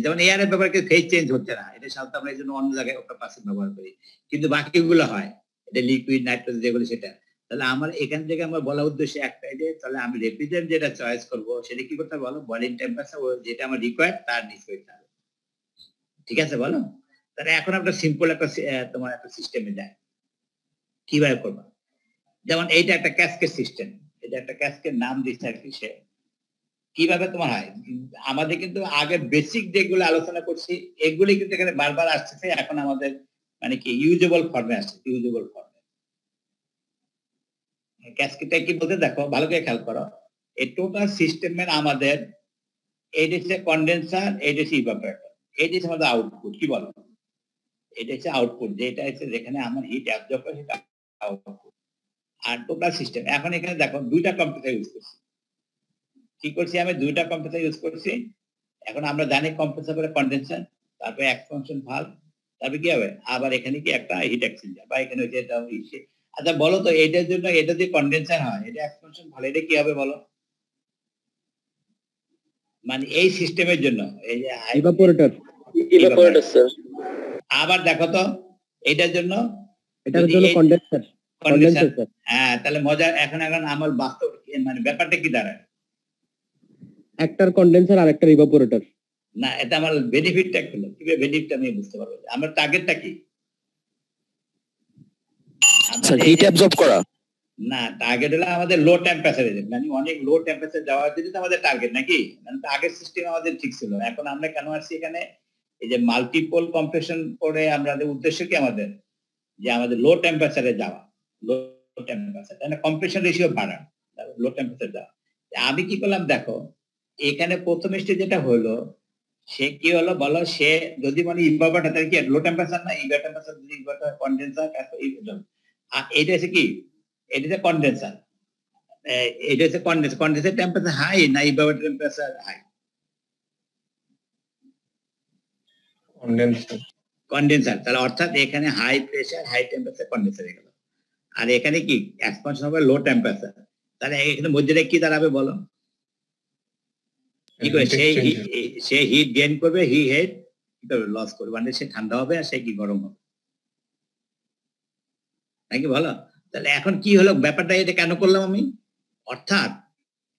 যেমন এয়ারের ব্যাপারে ফেজ চেঞ্জ হচ্ছে না, এটা সাধারণত আমরা এই জন্য অন্য জায়গায় একটা পার্সেন্ট ব্যবহার করি, কিন্তু বাকিগুলো হয়, এটা লিকুইড নাইট্রোজেন যেগুলো সেটা। তাহলে আমার এখান থেকে আমার বলা উদ্দেশ্য একটাই যে তাহলে আমি রেফ্রিজারেন্ট যেটা চয়েস করবো সেটা কি করতে হবে বলো? বয়লিং টেম্পারেচার যেটা আমার রিকোয়ার্ড তার নিচে হইতে হবে। ঠিক আছে বলো? তাহলে এখন একটা সিম্পল একটা তোমার একটা সিস্টেমে যায়, কিভাবে করবা? যেমন এইটা একটা ক্যাসকেড সিস্টেম, এটা একটা ক্যাসকেড নাম দিচ্ছে আর কি। সে কিভাবে তোমার হয়, আমাদের কিন্তু আগে বেসিক যেগুলো আলোচনা করছি এগুলি কিন্তু এখানে বারবার আসতেছে, এখন আমাদের মানে কি ইউজেবল ফর্মে আসছে, ইউজেবল ফর্মে। ক্যাসকেডটা কি বলতে দেখো ভালো করে খেয়াল করো, এই টোটাল সিস্টেমের আমাদের এইটা হচ্ছে কন্ডেন্সার, এইটা হচ্ছে ইভাপোরেটর, এইটা হচ্ছে আমাদের আউটপুট। কি বলো? এটা হচ্ছে আউটপুট, যেটা হচ্ছে যেখানে আমার হিট অ্যাবজর্ব করে সেটা আউটপুট। আর টোটাল সিস্টেম এখন এখানে দেখো দুইটা কম্পিউটার ইউজ করছি। কি করছি? আমি দুইটা কম্পিউটার ইউজ করছি। এখন আমরা জানি কম্প্রেসর করে কন্ডেনসার, তারপরে এক্সপানশন ভালভ, তারপরে কি হবে আবার এখানে কি একটা হিট এক্সচেঞ্জার বা এখানে হচ্ছে এটা। আচ্ছা বলো তো এটার জন্য এটা যে কন্ডেনসার হয়, এটা এক্সপানশন ভালভ, এটা কি হবে বলো? মানে এই সিস্টেমের জন্য এই যে ইভাপোরেটর স্যার। আবার দেখো তো এটার জন্য, এটার জন্য কন্ডেন্সার স্যার। হ্যাঁ, তাহলে মজা। এখন আমার বাস্তব মানে ব্যাপারটা কি দাঁড়ায়? একটার কন্ডেন্সার আর একটার ইভাপোরেটর। না, এটা আমার বেনিফিটটা কি? কিভাবে বেনিফিটটা আমি বুঝতে পারবো? আমার টার্গেটটা কি? স্যার হিট অ্যাবজর্ব করা। না, টার্গেট হলো আমাদের লো টেম্পারেচারে, মানে অনেক লো টেম্পারেচার যাওয়ার জন্য আমাদের টার্গেট নাকি? মানে আগের সিস্টেম আমাদের ঠিক ছিল, এখন আমরা কেন আসছি এখানে? এই যে মাল্টিপল কম্প্রেশন করে আমাদের উদ্দেশ্য কি আমাদের? যে আমাদের লো টেম্পারেচারে যাওয়া, লো টেম্পারেচার তাহলে কম্প্রেশন রেশিও বাড়ানো, লো টেম্পারেচার যাওয়া। আমি কি করলাম দেখো, এখানে প্রথম স্টেজ যেটা হলো, সে কি হলো বলো? সে যদি মানে ইভাপোরেটর তাহলে কি লো টেম্পারেচার না? টেম্পারেচার যদি ইভাপোরেটর কন্ডেন্সার, আর এটা হচ্ছে কি? এটা হচ্ছে কন্ডেন্সার, এটা হচ্ছে কন্ডেন্সার টেম্পারেচার হাই না ইভাপোরেটর টেম্পারেচার হাই? কন্ডেন্সার। তাহলে অর্থাৎ এখানে high pressure high temperature condenser হয়ে গেল, আর এখানে কি এক্সপানশন হবে লো টেম্পারেচার। তাহলে এখানে মধ্যে কি দাঁড়াবে বলো? কি করে? সে হিট গেইন করবে, হিট কি করবে? লস করবে, মানে সে ঠান্ডা হবে আর সে কি গরম হবে নাকি বলো? তাহলে এখন কি হলো ব্যাপারটা, এটা কেন করলাম আমি? অর্থাৎ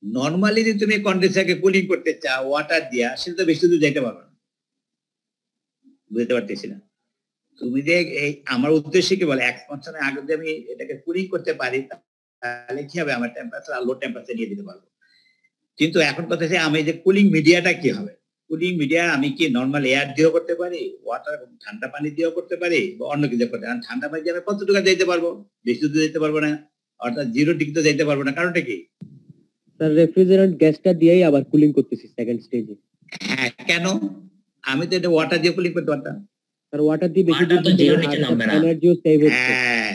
নর্মালি যদি তুমি কন্ডেন্সারকে কুলিং করতে চাও ওয়াটার দিয়া, সেটা তো বেশি দূর যাইতে পারবে না, বুঝতে পারতেছি না। তুমি যে এই আমার উদ্দেশ্য কি বলে, এক্সপানশনের আগে যদি আমি এটাকে কুলিং করতে পারি তাহলে কি হবে, আমার টেম্পারেচার আর লো টেম্পারেচার নিয়ে দিতে পারবো। কিন্তু এখন কথা হচ্ছে আমি যে কুলিং মিডিয়াটা কি হবে, কুলিং মিডিয়া আমি কি নর্মাল এয়ার দিয়েও করতে পারি, ওয়াটার ঠান্ডা পানি দিয়েও করতে পারি, বা অন্য কিছু করতে পারি। ঠান্ডা পানি দিয়ে আমি কতটুকু যেতে পারবো, বেশি দূর যেতে পারবো না, অর্থাৎ 0 ডিগ্রি তো যেতে পারবো না। কারণটা কি? স্যার রেফ্রিজারেন্ট গ্যাসটা দিয়েই আবার কুলিং করতেছি সেকেন্ড স্টেজে। হ্যাঁ, কেন? আমি তো এটা ওয়াটার দিয়ে কুলিং করতে পারতাম। স্যার ওয়াটার দিয়ে বেশি Water দূর তো 0 নিচে নামবে না। এনার্জিও সেভ হচ্ছে। হ্যাঁ,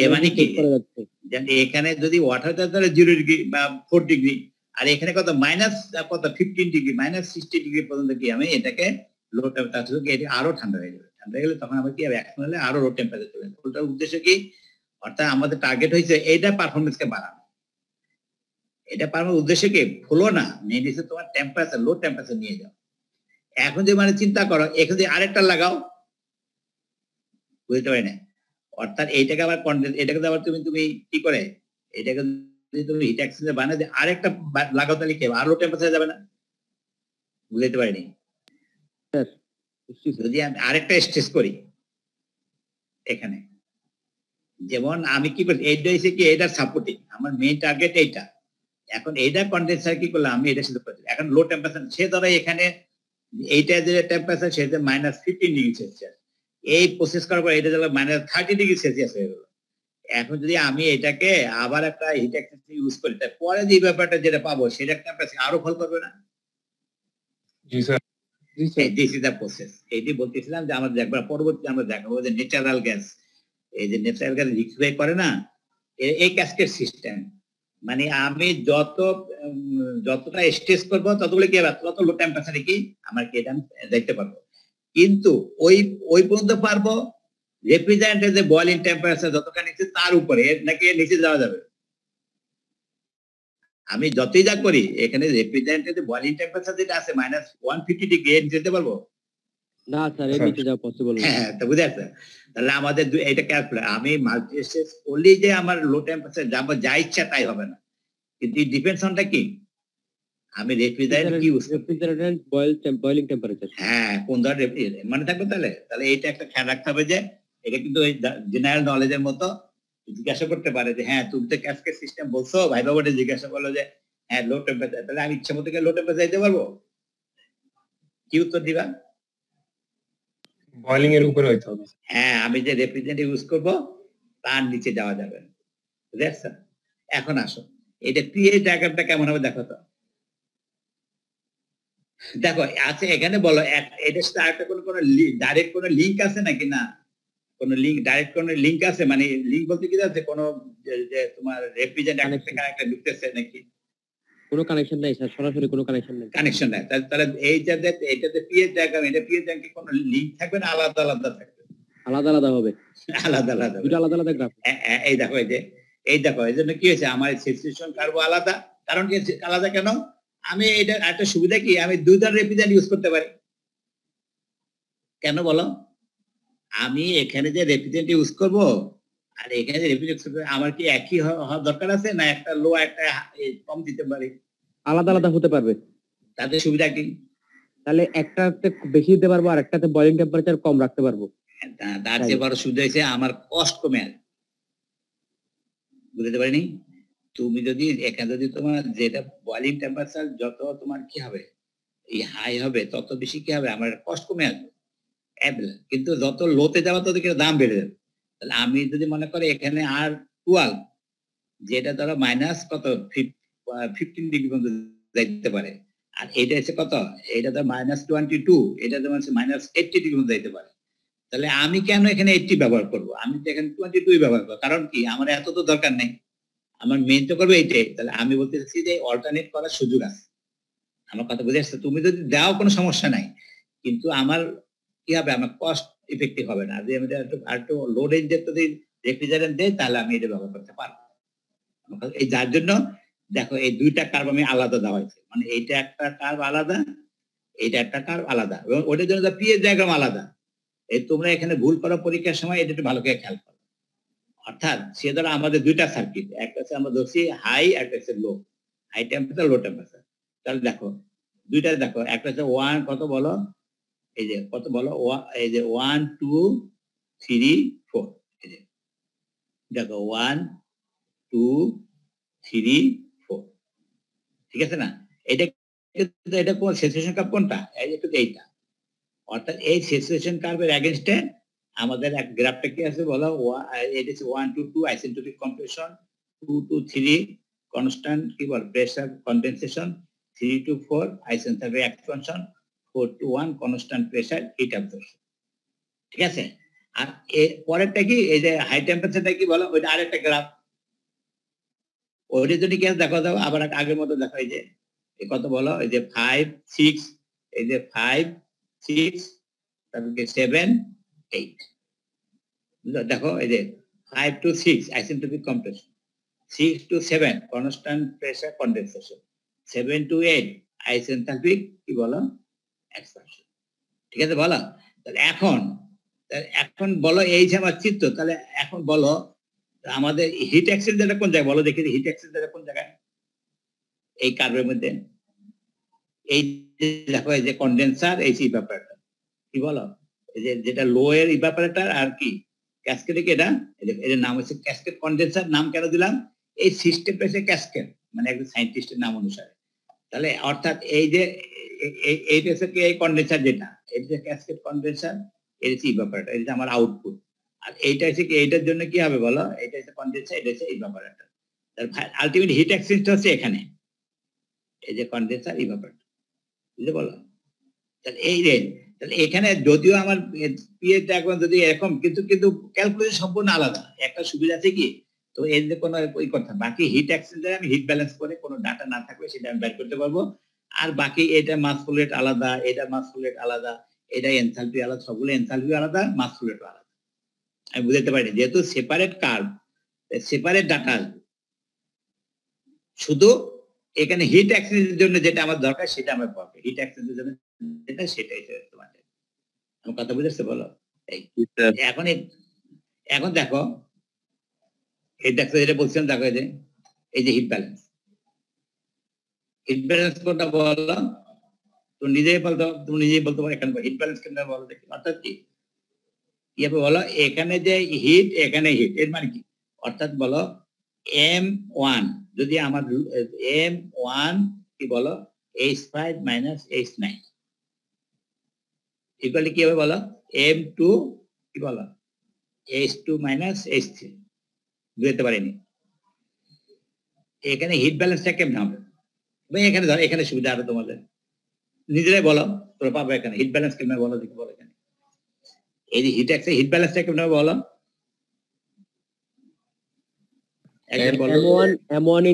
এ মানে কি, করা যাচ্ছে। এখানে যদি ওয়াটার তাহলে 0 ডিগ্রি বা 4 ডিগ্রি, আর এখানে কত মাইনাস কত 15 ডিগ্রি, মাইনাস 60 ডিগ্রি পর্যন্ত কি আমি এটাকে লো টেম্পারেচার আরো ঠান্ডা হয়ে যাবে। ঠান্ডা হয়ে গেলে তখন আমার কি হবে, একসঙ্গে আরো লো টেম্পারেচার চলে যাবে। ওটার উদ্দেশ্য কি, অর্থাৎ আমাদের টার্গেট হয়েছে এইটা পারফরমেন্সকে বাড়ানো। এটা পারফরমেন্স উদ্দেশ্য কি, ফ্লো না, মেইন হচ্ছে তোমার টেম্পারেচার, লো টেম্পারেচার নিয়ে যাও। এখন যে মানে চিন্তা করো, এখানে যদি আরেকটা লাগাও, বুঝতে পারি না। অর্থাৎ এইটাকে আবার এটাকে আবার তুমি কি করে, এটাকে যদি তুমি হিট এক্সচেঞ্জার বানায় যে আরেকটা লাগাও, তাহলে কি হবে, আরো টেম্পারেচার যাবে না? বুঝতে পারিনি। স্যার যদি আমি আরেকটা স্টেজ করি এখানে, যেমন আমি কি করি, এইটা হচ্ছে কি এটার সাপোর্টিং, আমার মেইন টার্গেট এইটা। এখন এইটা কন্ডেন্সার কি করলাম আমি, এটার সাথে এখন লো টেম্পারেচার, সে ধরো এখানে এইটা যে টেম্পারেচার সেটা -15 ডিগ্রি সেলসিয়াস, এই প্রসেস করার পর এটা যখন -30 ডিগ্রি সেলসিয়াস হয়ে গেল। এখন যদি আমি এটাকে আবার একটা হিট এক্সচেঞ্জার ইউজ করি, তার পরে যে ব্যাপারটা যেটা পাবো সেটা টেম্পারেচার আরো ফল করবে না? জি স্যার। জি sir. This is the process. এইটি বলতেছিলাম যে আমরা একবার পরবর্তী আমরা দেখাবো যে ন্যাচারাল গ্যাস, এই যে ন্যাচারাল গ্যাস লিকুইফাই করে না, এই ক্যাসকেড সিস্টেম, মানে আমি যতটা স্টেজ করবো ততগুলো কি হবে, তত লো টেম্পারেচারে কি আমার কি এটা দেখতে পারবো। কিন্তু ওই পর্যন্ত পারবো রেফ্রিজারেন্টের যে বয়লিং টেম্পারেচার যতটা নিচে তার উপরে, নাকি নিচে যাওয়া যাবে? আমি যতই যা করি এখানে রেফ্রিজারেন্টের যে বয়লিং টেম্পারেচার যেটা আছে -150 ডিগ্রি যেতে পারবো না স্যার এর নিচে যাওয়া পসিবল না। হ্যাঁ, তো বুঝে আসছে। তাহলে আমাদের এটা ক্যালকুলেট, আমি মাল্টি স্টেজ করলেই যে আমার লো টেম্পারেচার যাবো, যা ইচ্ছা তাই হবে না। কিন্তু ডিপেন্ডস অনটা কি, আমি রেফ্রিজারেন্ট কি ইউজ করি। Refrigerant boiling temperature. হ্যাঁ, কোন ধরনের মানে থাকবে, তাহলে এইটা একটা খেয়াল রাখতে হবে যে এটা কিন্তু জেনারেল নলেজের মতো জিজ্ঞাসা করতে পারে যে হ্যাঁ তুমি তো ক্যাসকেড সিস্টেম বলছো, ভাই বাবাটা জিজ্ঞাসা করলো যে হ্যাঁ লো টেম্পারেচার, তাহলে আমি ইচ্ছা মতো লো টেম্পারেচার যেতে পারবো? কি উত্তর দিবা? বয়লিং এর উপরে হইতে হবে। হ্যাঁ, আমি যে রেফ্রিজারেন্ট ইউজ করবো তার নিচে যাওয়া যাবে না। বুঝতে? এখন আসো, এটা পিএইচ ডায়াগ্রামটা কেমন হবে দেখো তো। দেখো আছে এখানে, বলো এটার সাথে আরেকটা কোনো ডাইরেক্ট কোনো লিঙ্ক আছে নাকি না? কোনো লিঙ্ক, ডাইরেক্ট কোনো লিঙ্ক আছে, মানে লিঙ্ক বলতে কি আছে, কোনো যে তোমার রেফ্রিজারেন্ট একটা ঢুকতেছে নাকি? কোনো কানেকশন নাই স্যার, সরাসরি কোনো কানেকশন নাই। কানেকশন নাই। তাহলে এইটাতে পিএইচ ডায়াগ্রাম, এটা পিএইচ ডায়াগ্রাম কোনো লিঙ্ক থাকবে না আলাদা আলাদা থাকবে? আলাদা আলাদা হবে, আলাদা আলাদা, দুটো আলাদা আলাদা গ্রাফ। এই দেখো এই দেখো, এই জন্য কি হয়েছে, আমার স্যাচুরেশন কার্ভ আলাদা। কারণ কি আলাদা কেন? আমি এটা একটা সুবিধা কি, আমি দুই ধরনের রেফ্রিজারেন্ট ইউজ করতে পারি। কেন বলো? আমি এখানে যে রেফ্রিজারেন্ট ইউজ করব আর এখানে যে রেফ্রিজারেন্ট আমার কি একই হওয়া দরকার আছে, না একটা লো একটা কম দিতে পারি? আলাদা আলাদা হতে পারবে। তাতে সুবিধা কি? তাহলে একটাতে বেশি দিতে পারবো আর একটাতে বয়লিং টেম্পারেচার কম রাখতে পারবো। তার চেয়ে বড় সুবিধা হয়েছে আমার কস্ট কমে আসবে। বুঝতে পারিনি? তুমি যদি এখানে যদি তোমার যেটা বয়লিং টেম্পারেচার যত তোমার কি হবে, এই হাই হবে, তত বেশি কি হবে, আমার কস্ট কমে আসবে। কিন্তু যত লোতে যাওয়া তত কিন্তু দাম বেড়ে যাবে। তাহলে আমি যদি মনে করি এখানে আর 12, যেটা ধরো মাইনাস কত 15 ডিগ্রি পর্যন্ত যাইতে পারে, আর এটা হচ্ছে কত, এটা তো -22, এটা তো -80 ডিগ্রি পর্যন্ত যাইতে পারে। তাহলে আমি কেন এখানে 80 ব্যবহার করব? আমি তো এখানে 22 ব্যবহার করব। কারণ কি, আমার এত তো দরকার নেই, আমার মেইন তো করবো এইটাই। তাহলে আমি বলতে চাচ্ছি যে অল্টারনেট করার সুযোগ আছে। আমার কথা বুঝে আসছে? তুমি যদি দাও কোনো সমস্যা নাই, কিন্তু আমার কি হবে, আমার কস্ট ইফেক্টিভ হবে না। যদি আমি একটু লো রেঞ্জের যদি রেফ্রিজারেন্ট দেই তাহলে আমি এটা ব্যবহার করতে পারবো। এই যার জন্য দেখো এই দুইটা কার্ভ আমি আলাদা দেওয়া হয়েছে, মানে এইটা একটা কার্ভ আলাদা, এইটা একটা কার্ভ আলাদা, এবং ওটার জন্য পিএইচ ডায়াগ্রাম আলাদা। এই তোমরা এখানে ভুল করো পরীক্ষার সময়, এটা একটু ভালো করে খেয়াল করো। অর্থাৎ সে ধরো আমাদের দুইটা সার্কিট, একটা হচ্ছে আমরা ধরছি হাই, একটা হচ্ছে লো, হাই টেম্পারেচার লো টেম্পারেচার। তাহলে দেখো দুইটা দেখো, একটা হচ্ছে ওয়ান কত বলো, এই যে কত বলো, এই যে 1 2 3 4, এই যে দেখো 1 2 3 4, ঠিক আছে না? এটা এটা কোন স্যাচুরেশন কার্ভ কোনটা, এই যে এইটা। অর্থাৎ এই স্যাচুরেশন কার্ভের এগেইনস্টে আমাদের এক গ্রাফটা কি আছে বলো, এটা হচ্ছে 1 2 2 আইসেন্ট্রপিক কম্প্রেশন, 2 2 3 কনস্ট্যান্ট কি বল pressure condensation, 3 to 4 isentropic expansion, 4 to 1 constant pressure heat absorption, ঠিক আছে? আর পরেরটা কি, এই যে হাই টেম্পারেচারটা কি বলো, ওইটা আরেকটা গ্রাফ। ওইটা যদি কেস দেখো দাও আবার আগের মতো দেখো, এই যে কত বলো, এই যে 5 6, এই যে 5 6, তারপরে 7 8, দেখো এই যে 5 to 6 isentropic compression, 6 to 7 constant pressure condensation, 7 to 8 isentropic কি বলো এক্সপানশন, ঠিক আছে বলো? তাহলে এখন বলো এই যে আমার চিত্র, তাহলে এখন বলো আমাদের হিট এক্সচেঞ্জারটা কোন জায়গায় বলো দেখি, হিট এক্সচেঞ্জারটা কোন জায়গায় এই কার্ভের মধ্যে? এই দেখো এই যে কনডেন্সার, এই যে ইভাপোরেটর, কি বলো, এই যে যেটা লো এর ইভাপোরেটর আর কি ক্যাসকেড, কি এটা এর নাম হচ্ছে ক্যাসকেড কনডেন্সার। নাম কেন দিলাম, এই সিস্টেমটা হচ্ছে ক্যাসকেড, মানে একজন সায়েন্টিস্টের নাম অনুসারে। তাহলে অর্থাৎ এই যে এইটা হচ্ছে কি এই কনডেন্সার, যেটা এটা হচ্ছে ক্যাসকেড কনডেন্সার, এর হচ্ছে ইভাপোরেটর, এটা আমার আউটপুট। আর এইটা হচ্ছে কি, এইটার জন্য কি হবে বলো, এটা হচ্ছে কনডেন্সার, এটা হচ্ছে ইভাপোরেটর। তার আলটিমেট হিট এক্সচেঞ্জটা হচ্ছে এখানে, এই যে কনডেন্সার ইভাপোরেটর, বুঝতে বলো? তাহলে এই রে, তাহলে এখানে যদিও আমার পিএইচটা এখন যদি এরকম, কিন্তু ক্যালকুলেশন সম্পূর্ণ আলাদা। একটা সুবিধা আছে কি, তো এর যে কোনো ওই কথা, বাকি হিট এক্সচেঞ্জারে আমি হিট ব্যালেন্স করে কোনো ডাটা না থাকলে সেটা আমি বের করতে পারবো। আর বাকি এটা মাস ফ্লো রেট আলাদা, এটা মাস ফ্লো রেট আলাদা, এটা এনথালপি আলাদা, সবগুলো এনথালপি আলাদা, মাস ফ্লো রেট আলাদা। আমি বুঝতে পারি যেহেতু সেপারেট কার্ভ, সেপারেট ডাটা, শুধু এখানে হিট এক্সচেঞ্জের জন্য যেটা আমার দরকার সেটা আমার পাবে, হিট এক্সচেঞ্জের জন্য যেটা সেটাই তোমাদের। আমার কথা বুঝতে বলো? এখন দেখো এই দেখো, এটা বলছিলাম, দেখো এই যে হিট ব্যালেন্স, হিট ব্যালেন্স কোনটা বলো, তুমি নিজেই বলতে পারো এখানে হিট ব্যালেন্স কেন বলো দেখি। অর্থাৎ কি কিভাবে বলো, এখানে যে হিট, এখানে হিট, এর মানে কি? অর্থাৎ বলো M1 যদি আমার M1 কি বলো H5 minus H9 ইকুয়ালি কি হবে বলো, M2 কি বলো H2 minus H3, বুঝতে পারিনি। এখানে হিট ব্যালেন্সটা কেমন হবে? এখানে ধরো, এখানে সুবিধা হবে তোমাদের, নিজেরাই বলো, তোমরা পাবো এখানে হিট ব্যালেন্স কেমন বলো দেখি, বলো এখানে এই যে হিট ব্যালেন্সটা কেমন হবে বলো, M1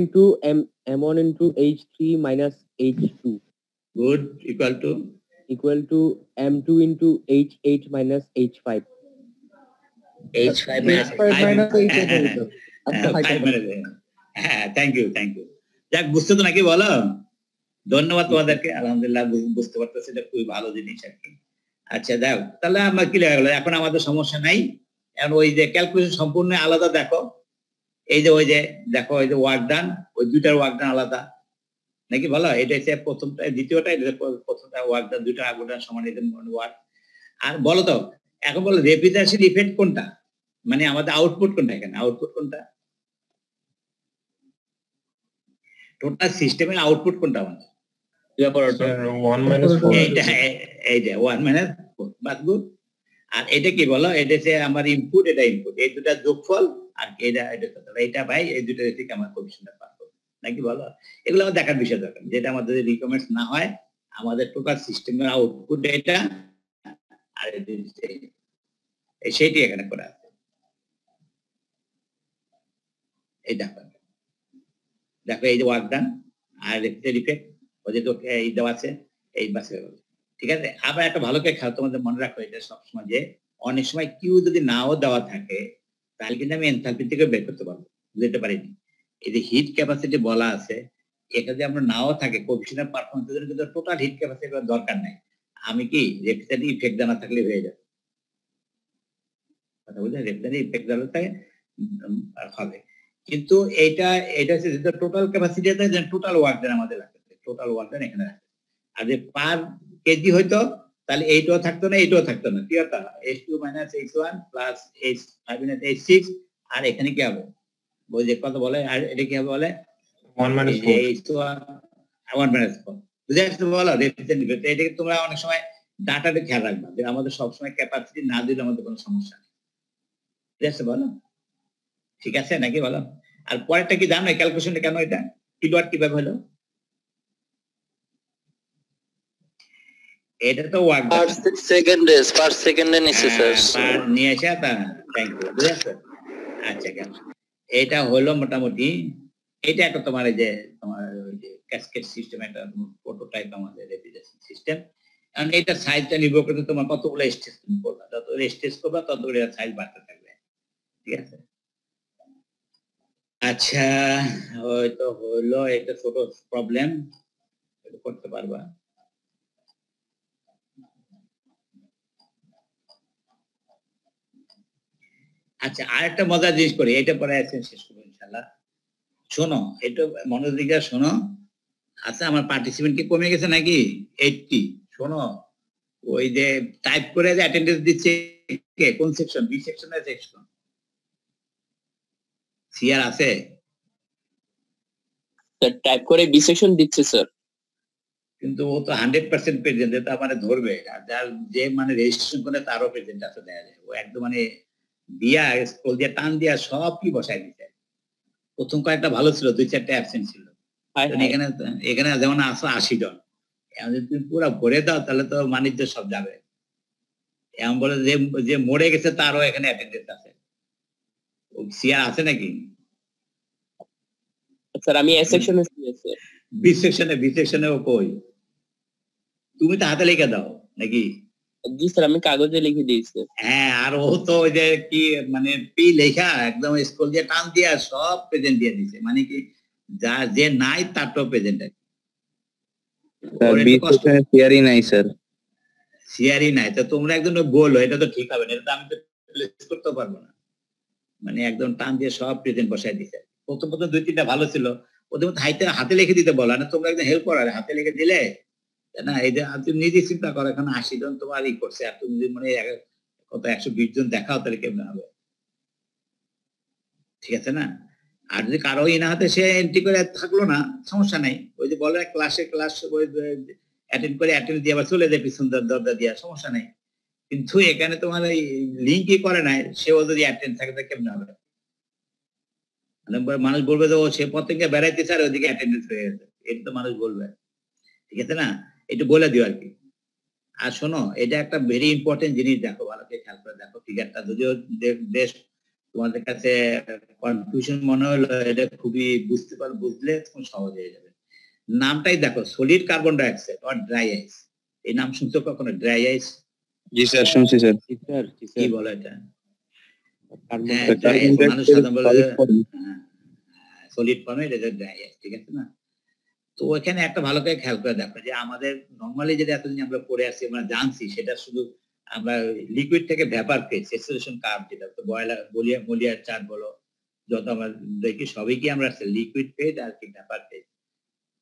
into H3 minus H2 good equal to M2 into H8 minus H5. H5 minus thank you যাক, বুঝতে তো নাকি বলো, ধন্যবাদ তোমাদেরকে, আলহামদুলিল্লাহ বুঝতে পারতেছি, এটা খুবই ভালো জিনিস আর কি। আচ্ছা দেখো, তাহলে আমরা কি লেখা গেল, এখন আমাদের সমস্যা নাই। এখন ওই যে ক্যালকুলেশন সম্পূর্ণ আলাদা, দেখো এই যে দেখো এই যে ওয়ার্ক ডান, ওই দুইটার ওয়ার্ক ডান আলাদা নাকি বলো, এটা হচ্ছে প্রথমটা, দ্বিতীয়টা, প্রথমটা ওয়ার্ক ডান, দুইটা ওয়ার্ক ডান সমান ওয়ার্ক। আর বলো তো এখন বলো রেফ্রিজারেশন ইফেক্ট কোনটা, মানে আমাদের আউটপুট কোনটা, এখানে আউটপুট কোনটা, টোটাল সিস্টেমের আউটপুট কোনটা আমাদের? এই যে 1 minus 4, বাট গুড। আর এটা কি বলো, এটা হচ্ছে আমার ইনপুট, এটা ইনপুট, এই দুটা যোগফল, আর এটা ভাই এই দুটো থেকে আমার কোএফিশিয়েন্টটা পাবো নাকি বলো। এগুলো আমার দেখার বিষয় দরকার, যেটা আমাদের রিকমেন্ডস না হয়, আমাদের টোটাল সিস্টেমের আউটপুট এটা, আর সেইটি এখানে করা আছে। এই দেখো এই যে ওয়ার্ক ডান আর রেফ্রিজারেশন ইফেক্ট, ওই যে এই দেওয়া আছে, এই বাসে, ঠিক আছে। আবার একটা ভালো করে খেয়াল, তোমাদের মনে রাখো এটা সবসময়, যে অনেক সময় কিউ যদি নাও দেওয়া থাকে তাহলে কিন্তু আমি এনথালপি থেকে বের করতে পারবো, বুঝতে পারিনি। এই যে হিট ক্যাপাসিটি বলা আছে, এটা যদি আমরা নাও থাকে কোএফিশিয়েন্ট অফ পারফরম্যান্সের জন্য কিন্তু টোটাল হিট ক্যাপাসিটি দরকার নাই, আমি কি রেফ্রিজারেশন ইফেক্ট জানা থাকলে হয়ে যাবে, কথা বুঝলেন? রেফ্রিজারেশন ইফেক্ট জানা থাকে, হবে। কিন্তু এটা হচ্ছে total capacity total work done আমাদের লাগবে, টোটাল ওয়ার্ক ডান এখানে লাগবে। আর যে পার কেজি হইতো তাহলে এইটাও থাকতো না, এইটাও থাকতো না, কি হতো H2 - H1 plus H5 - H6, আর এখানে কি হবে ওই যে কত বলে, আর এটা কি হবে বলে 1 - 4 H1 1 - 4 বুঝে আসতে বলো রিপ্রেজেন্টেটিভ। এটাকে তোমরা অনেক সময় ডাটাটা খেয়াল রাখবা যে আমাদের সবসময় ক্যাপাসিটি না দিলে আমাদের কোনো সমস্যা নেই, বুঝে আসতে বলো, ঠিক আছে নাকি বলো? আর পরেরটা কি জানো ক্যালকুলেশনটা কেন এটা কিলোয়াট কিভাবে হলো? এটা তো ওয়ার্ক per second নিচ্ছে স্যার। নিয়ে আসা তা থ্যাংক ইউ, বুঝেছো? আচ্ছা কেন এটা হলো মোটামুটি এটা একটা তোমার এই যে তোমার ওই যে ক্যাসকেড সিস্টেম একটা প্রোটোটাইপ আমাদের রেফ্রিজারেশন সিস্টেম। কারণ এটা সাইজটা নির্ভর করে তোমার কতগুলো স্টেজ তুমি করবা, যত স্টেজ করবা ততগুলো সাইজ বাড়তে থাকবে, ঠিক আছে? আচ্ছা ওই তো হলো একটা ছোট প্রবলেম, এটা করতে পারবা। আচ্ছা আরেকটা মজার জিনিস করি, এটা পরে শেষ করবো ইনশাল্লাহ। শোনো এটা মনোযোগ দিয়ে শোনো। আচ্ছা আমার পার্টিসিপেন্ট কি কমে গেছে নাকি 80? শোনো ওই যে টাইপ করে যে অ্যাটেন্ডেন্স দিচ্ছে কে, কোন সেকশন, বি সেকশন না সেকশন? সিআর আছে? স্যার টাইপ করে বি সেকশন দিচ্ছে স্যার। কিন্তু ও তো 100% প্রেজেন্ট, তার মানে ধরবে। আর যার যে মানে রেজিস্ট্রেশন করে তারও প্রেজেন্ট আছে দেখা যায়, ও একদম মানে দিয়া স্ক্রল দিয়ে টান দিয়া সব কি বসাই দিতে। প্রথম কয়েকটা ভালো ছিল, 2-4টা অ্যাবসেন্ট ছিল। এখানে এখানে যেমন আসো 80 জন, এখন যদি তুমি পুরো ভরে দাও তাহলে তো বাণিজ্য সব যাবে। এমন বলে যে মরে গেছে তারও এখানে অ্যাটেন্ডেন্স আছে। ও সিআর আছে নাকি? স্যার আমি এ সেকশনে স্যার। বি সেকশনে ও কই? তুমি তো হাতে লিখে দাও নাকি? জি স্যার আমি কাগজে লিখে দিয়েছি। হ্যাঁ আর ও তো ওই যে কি মানে পি লেখা একদম স্কুল দিয়ে টান দিয়া সব প্রেজেন্ট দিয়ে দিছে, মানে কি যা যে নাই তারটাও প্রেজেন্ট আছে। সিআরই নাই স্যার, সিআরই নাই তো তোমরা একজন বলো, এটা তো ঠিক হবে না, এটা তো আমি তো প্লেস করতে পারবো না। মানে একদম টান দিয়ে সব প্রেজেন্ট বসাই দিছে। প্রথম 2-3টা ভালো ছিল, ওদের মধ্যে হাতে লিখে দিতে বলো না, তোমরা একজন হেল্প করার হাতে লিখে দিলে না। এই যে তুমি নিজে চিন্তা করো এখানে 80 জন তোমার ই করছে, আর তুমি মানে কত 120 জন দেখাও তাহলে কেমন হবে, ঠিক আছে না? আর যদি কারো না হাতে সে এন্ট্রি করে থাকলো না সমস্যা নাই, ওই যে বলে ক্লাস অ্যাটেন্ড করে অ্যাটেন্ড দিয়ে আবার চলে যায় পিছন দরজা দিয়ে, সমস্যা নাই। কিন্তু এখানে তোমার এই লিঙ্কই করে নাই, সেও যদি অ্যাটেন্ড থাকে তো কেমন হবে? মানে মানুষ বলবে যে ও সে পথ থেকে বেড়াইতেছে আর ওইদিকে অ্যাটেন্ডেন্স হয়ে গেছে, এটা তো মানুষ বলবে, ঠিক আছে না? একটু বলে দিও আর কি। আর শোনো এটা একটা ভেরি ইম্পর্টেন্ট জিনিস, দেখো ভালো করে খেয়াল করে দেখো ফিগারটা, যদিও বেশ তোমাদের কাছে কনফিউশন মনে হলো, এটা খুবই বুঝলে তখন সহজ হয়ে যাবে। নামটাই দেখো, solid carbon dioxide or dry ice. এই নাম শুনছো কখনো, ড্রাই আইস? জি স্যার শুনছি স্যার। কি বলো এটা? কার্বন মানুষ সাধারণ বলে সলিড ফর্মে এটা ড্রাই আইস, ঠিক আছে না? তো ওখানে একটা ভালো করে খেয়াল করে দেখো যে আমাদের নরমালি যেটা এতদিন আমরা পড়ে আসছি আমরা জানছি, সেটা শুধু আমরা লিকুইড থেকে ভ্যাপার ফেজ স্যাচুরেশন কার্ভ, যেটা তো মলিয়ার চার্ট বলো যত আমরা দেখি সবই কি আমরা লিকুইড ফেজ আর কি ভ্যাপার ফেজ,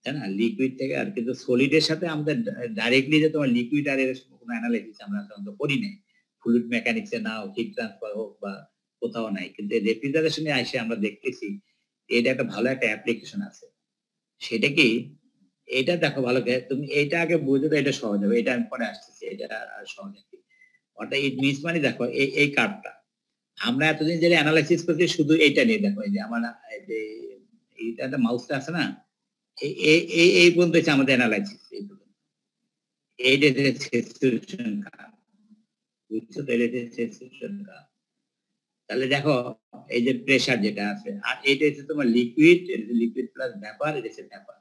তাই না? লিকুইড থেকে আর কিন্তু সলিডের সাথে আমাদের ডাইরেক্টলি যে তোমার লিকুইড আর এর কোনো অ্যানালাইসিস আমরা সাধারণত করি নাই, ফ্লুইড মেকানিক্সে নাও হিট ট্রান্সফার হোক বা কোথাও নাই, কিন্তু রেফ্রিজারেশনে এসে আমরা দেখতেছি এটা একটা ভালো একটা অ্যাপ্লিকেশন আছে। সেটা কি, এটা দেখো ভালো করে তুমি এটা আগে বুঝে তো এটা সহজ হবে, এটা আমি পরে আসতেছি, এটা আর সহজ হবে। অর্থাৎ ইট মিনস মানে দেখো এই কার্ভটা আমরা এতদিন যেটা অ্যানালাইসিস করছি শুধু এইটা নিয়ে, দেখো এই যে আমার যে এইটা একটা মাউসটা আছে না, এই পর্যন্ত হচ্ছে আমাদের অ্যানালাইসিস, এই পর্যন্ত এইটা স্যাচুরেশন কার্ভ, বুঝছো তো? এটা স্যাচুরেশন কার্ভ। তাহলে দেখো এই যে প্রেসার যেটা আছে, আর এটা হচ্ছে তোমার লিকুইড প্লাস ভ্যাপার, এটা হচ্ছে ভ্যাপার,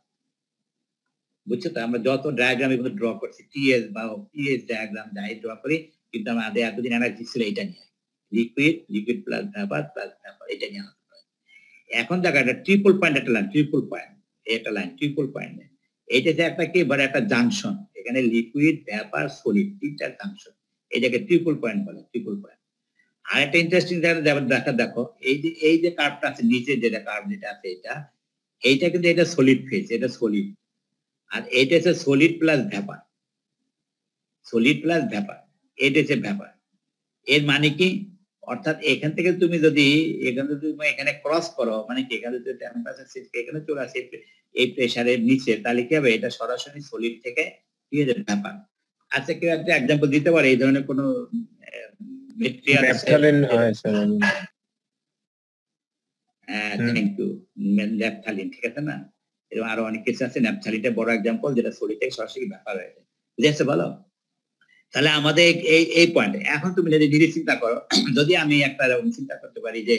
বুঝছো তো? আমরা যত ডায়াগ্রাম এগুলো ড্র করছি টিএস বা পিএস ডায়াগ্রাম যাই ড্র করি, কিন্তু আমাদের এতদিন অ্যানালাইসিস ছিল এটা নিয়ে, লিকুইড প্লাস ভ্যাপার এটা নিয়ে। এখন দেখো একটা ট্রিপল পয়েন্ট, একটা লাইন ট্রিপল পয়েন্ট, এটা যে একটা কি বলে একটা জাংশন, এখানে লিকুইড ভ্যাপার সলিড তিনটা জাংশন, এটাকে ট্রিপল পয়েন্ট বলে, ট্রিপল পয়েন্ট। আর একটা ইন্টারেস্টিং দেখো এই যে কার্ভটা আছে নিচে যেটা কার্ভ যেটা আছে এইটা কিন্তু এটা সলিড ফেজ, এটা সলিড, আর এটা হচ্ছে solid plus vapour, solid plus vapour, এটা হচ্ছে ভ্যাপার। এর মানে কি, অর্থাৎ এখান থেকে তুমি যদি এখানে ক্রস করো, মানে কি এখানে যদি টেম্পারেচার এখানে চলে আসে এই প্রেসারের নিচে, তাহলে কি হবে, এটা সরাসরি সলিড থেকে কি হয়ে যাবে, ভ্যাপার। আচ্ছা, কেউ একটা এক্সাম্পল দিতে পারে এই ধরনের কোনো মেটেরিয়াল? ন্যাপথালিন হয় স্যার। থ্যাংক ইউ, ন্যাপথালিন, ঠিক আছে না? এরকম আরো অনেক কিছু আছে, ন্যাপথালিনটা বড় এক্সাম্পল, যেটা সলিড থেকে সরাসরি ভ্যাপার হয়ে যায়। বুঝেছো বলো? তাহলে আমাদের এই পয়েন্টে এখন তুমি যদি নিজে চিন্তা করো, যদি আমি একটা এরকম চিন্তা করতে পারি যে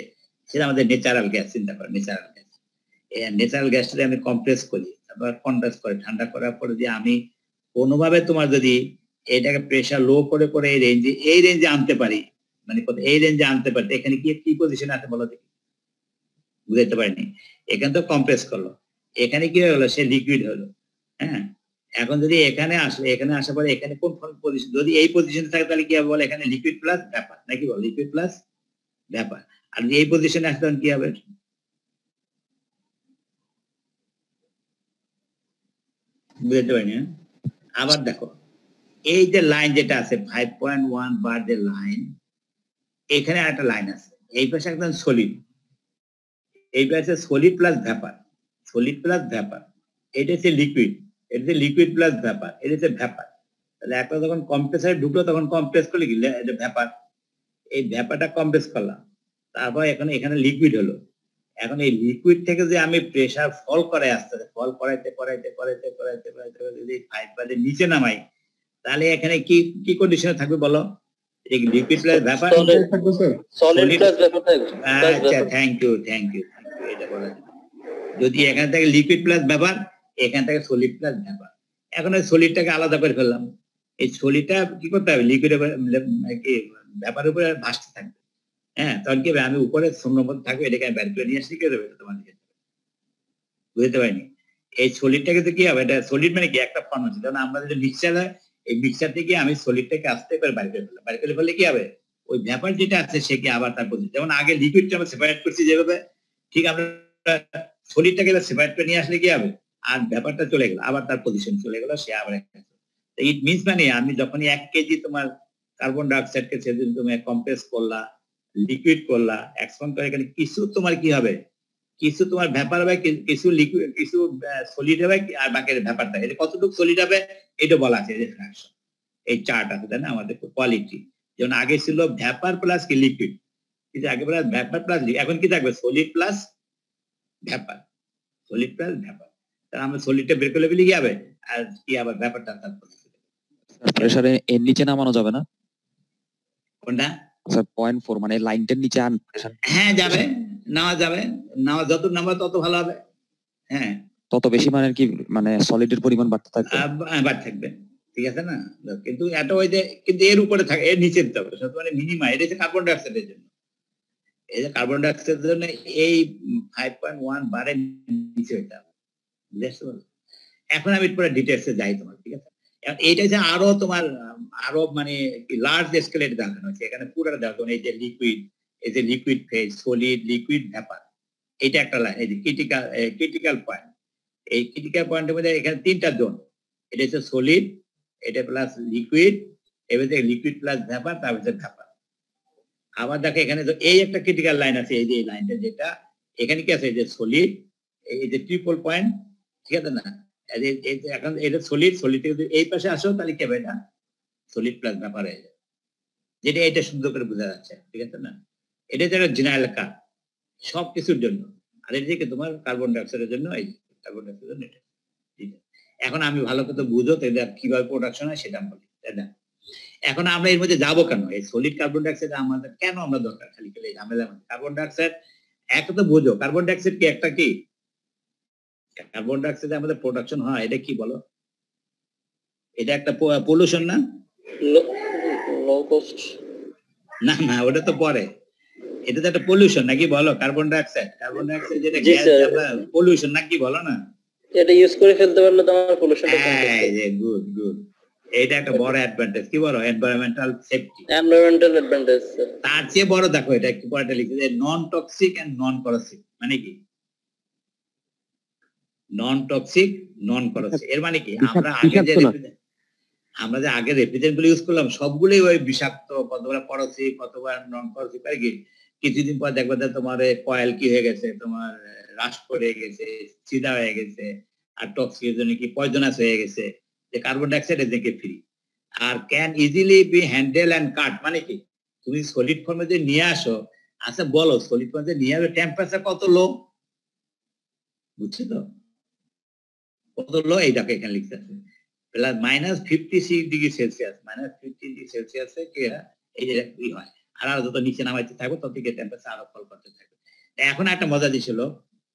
সেটা আমাদের ন্যাচারাল গ্যাস, চিন্তা করো ন্যাচারাল গ্যাস, এই ন্যাচারাল গ্যাসটা আমি কম্প্রেস করি, তারপর কন্ডেন্স করে ঠান্ডা করার পরে যে আমি কোনোভাবে তোমার যদি এটাকে প্রেসার লো করে করে এই রেঞ্জে আনতে পারি, মানে এই রেঞ্জে আনতে পারি, এখানে কি পজিশন আছে বলো দেখি? বুঝতে পারিনি। এখানে তো কম্প্রেস করলো, এখানে কি হয়ে গেলো, সে লিকুইড হলো। হ্যাঁ, এখন যদি এখানে আসলে, এখানে আসার পরে এখানে কোন পজিশন, যদি এই পজিশনে থাকে তাহলে কি হবে বলে, এখানে লিকুইড প্লাস ভ্যাপার, নাকি বল, লিকুইড প্লাস ভ্যাপার। আর এই পজিশনে আসলে কি হবে, বুঝতে পারিনি। আবার দেখো এই যে লাইন যেটা আছে 5.1 বার যে লাইন, এখানে একটা লাইন আছে, এই পাশে একদম সলিড, এই পাশে solid plus vapour, solid plus vapour, এটা হচ্ছে লিকুইড, এটা হচ্ছে লিকুইড প্লাস ভ্যাপার, এটা হচ্ছে ভ্যাপার। তাহলে একটা যখন কম্প্রেসারে ঢুকলো তখন কম্প্রেস করলে কি এটা ভ্যাপার, এই ভ্যাপারটা কম্প্রেস করলাম, তারপর এখানে লিকুইড হলো। এখন এই লিকুইড থেকে যে আমি প্রেসার ফল করাই আসতে, ফল করাইতে করাইতে করাইতে করাইতে করাইতে যদি 5 বারের নিচে নামাই, তাহলে এখানে কি কন্ডিশনে থাকবে বলো, এই liquid plus vapour, solid plus vapour থাকবে। আচ্ছা, থ্যাংক ইউ, এটা বলা যায়। যদি এখান থেকে লিকুইড প্লাস ভ্যাপার, এখান থেকে সলিড প্লাস ভ্যাপার, এখন ওই সলিডটাকে আলাদা করে ফেললাম, এই সলিডটা কি করতে হবে, লিকুইড কি ভ্যাপারের উপরে ভাসতে থাকবে। হ্যাঁ, তখন কি আমি উপরে শূন্য মধ্যে থাকবে, এটাকে আমি বের করে নিয়ে আসলে কি দেবে তোমার, বুঝতে পারিনি। এই সলিডটাকে তো কি হবে, এটা সলিড মানে কি একটা ফর্ম হচ্ছে, কারণ আমরা যদি মিক্সচার হয়, এই মিক্সচার থেকে আমি সলিডটাকে আস্তে করে বাইরে করে ফেললাম, বাইরে করে ফেললে কি হবে, ওই ভ্যাপার যেটা আছে সে কি আবার তার পজিশন, যেমন আগে লিকুইডটা আমরা সেপারেট করছি যেভাবে, ঠিক আমরা সলিডটাকে সেপারেট করে নিয়ে আসলে কি হবে, আর ব্যাপারটা চলে গেল, আবার তার পজিশন চলে গেল, সে আবার ইট মিনস মানে আমি যখনই 1 কেজি তোমার কার্বন ডাইঅক্সাইডকে সেদিন তুমি কম্প্রেস করলা, লিকুইড করলা, এক্সপান্ড করে, এখানে কিছু তোমার কি হবে, কিছু তোমার ভ্যাপার হবে, কিছু লিকুইড, কিছু সলিড হবে, আর বাকি ভ্যাপার থাকে। কতটুকু সলিড হবে এটা বলা আছে, এই ফ্র্যাকশন, এই চার্ট আছে তাই না আমাদের কোয়ালিটি, যেমন আগে ছিল ভ্যাপার প্লাস কি লিকুইড, কিন্তু আগে প্লাস ভ্যাপার প্লাস, এখন কি থাকবে, solid plus vapour, solid plus vapour. তাহলে আমরা সলিডটা বের করলে কি হবে, আর কি আবার ভ্যাপারটা তারপর প্রেসারে এর নিচে নামানো যাবে না? কোনটা স্যার 0.4 মানে লাইনটার নিচে আন প্রেসার? হ্যাঁ, যাবে, নেওয়া যাবে, নেওয়া যত নামা তত ভালো হবে। হ্যাঁ, তত বেশি মানে কি, মানে সলিডের পরিমাণ বাড়তে থাকবে, বাড়তে থাকবে, ঠিক আছে না? কিন্তু এটা ওই যে, কিন্তু এর উপরে থাকে, এর নিচে দিতে হবে, মানে মিনিমাম, এটা হচ্ছে কার্বন ডাইঅক্সাইডের জন্য, এই যে কার্বন ডাইঅক্সাইডের জন্য এই 5.1 বারের নিচে হইতে হবে, বুঝতে পারছো? এখন আমি পুরো ডিটেলসে যাই তোমার, ঠিক আছে? এইটা যে আরো তোমার আরো মানে লার্জ স্কেলের দেখানো হয়েছে, এখানে পুরো দেখানো, এই যে liquid phase, solid, liquid, vapour, এটা একটা লাইন, এই যে ক্রিটিক্যাল পয়েন্ট, এই ক্রিটিক্যাল পয়েন্টের মধ্যে এখানে 3টা জোন, এটা হচ্ছে সলিড, এটা প্লাস লিকুইড, এবারে লিকুইড প্লাস ভ্যাপার, তারপরে ভ্যাপার। আবার দেখো এখানে তো এই একটা ক্রিটিক্যাল লাইন আছে, এই যে এই লাইনটা যেটা এখানে কি আছে, এই যে সলিড, এই যে ট্রিপল পয়েন্ট, ঠিক আছে না? এখন এটা সলিড থেকে যদি এই পাশে আসো তাহলে কি হবে, এটা সলিড প্লাস ভ্যাপার হয়ে যায়, যেটা এটা সুন্দর করে বোঝা যাচ্ছে, ঠিক আছে না? এটা একটা জেনারেল কার্ভ সবকিছুর জন্য, আর এটা কি তোমার কার্বন ডাইঅক্সাইডের জন্য, এই কার্বন ডাইঅক্সাইডের জন্য এটা, ঠিক আছে? এখন আমি ভালো করে বুঝো এটা কিভাবে প্রোডাকশন হয় সেটা বলি, তাই না? এখন আমরা এর মধ্যে যাবো কেন, এই সলিড কার্বন ডাইঅক্সাইড আমাদের কেন আমরা দরকার, খালি খালি ঝামেলা। কার্বন ডাইঅক্সাইড একটা তো বুঝো, কার্বন ডাইঅক্সাইড কি একটা কি, কার্বন ডাইঅক্সাইড আমাদের প্রোডাকশন হয়, এটা কি বলো, এটা একটা পলিউশন না? লো কস্ট না, ওটা তো পরে, এটা তো একটা পলিউশন নাকি বলো? কার্বন ডাইঅক্সাইড যেটা গ্যাস, আমরা পলিউশন নাকি বলো না? এটা ইউজ করে ফেলতে পারলে তো আমার পলিউশনটা কমে যাবে। গুড, এটা একটা বড় অ্যাডভান্টেজ। কি বড়? Environmental safety. Environmental advantage sir. তার চেয়ে বড় দেখো, এটা একটু পরে লিখেছে non toxic and non corrosive. মানে কি নন টক্সিক নন করসিভ? এর মানে কি আমরা আগে যে রেফ্রিজারেন্ট গুলো ইউজ করলাম সবগুলোই ওই বিষাক্ত, কতবার করসিভ কতবার নন করসিভ। আর কি কিছুদিন পর দেখবে যে তোমার কয়েল কি হয়ে গেছে, তোমার রাস্ট করে গেছে, সিধা হয়ে গেছে, আর টক্সিকের জন্য কি পয়জনাস হয়ে গেছে। যে কার্বন ডাইঅক্সাইড এদিকে ফ্রি আর can easily be handle and cut. মানে কি তুমি সলিড ফর্মে যে নিয়ে আসো, আচ্ছা বলো সলিড ফর্মে নিয়ে আসবে টেম্পারেচার কত লো, বুঝছো তো? কত লো এইটাকে এখানে লিখতে আছে প্লাস -56°C, -15°C কি এই যে কি হয়। আর যত নিচে নামাইতে থাকবো তত থেকে টেম্পারেচার আরো ফল করতে থাকবে। এখন একটা মজা দিছিল,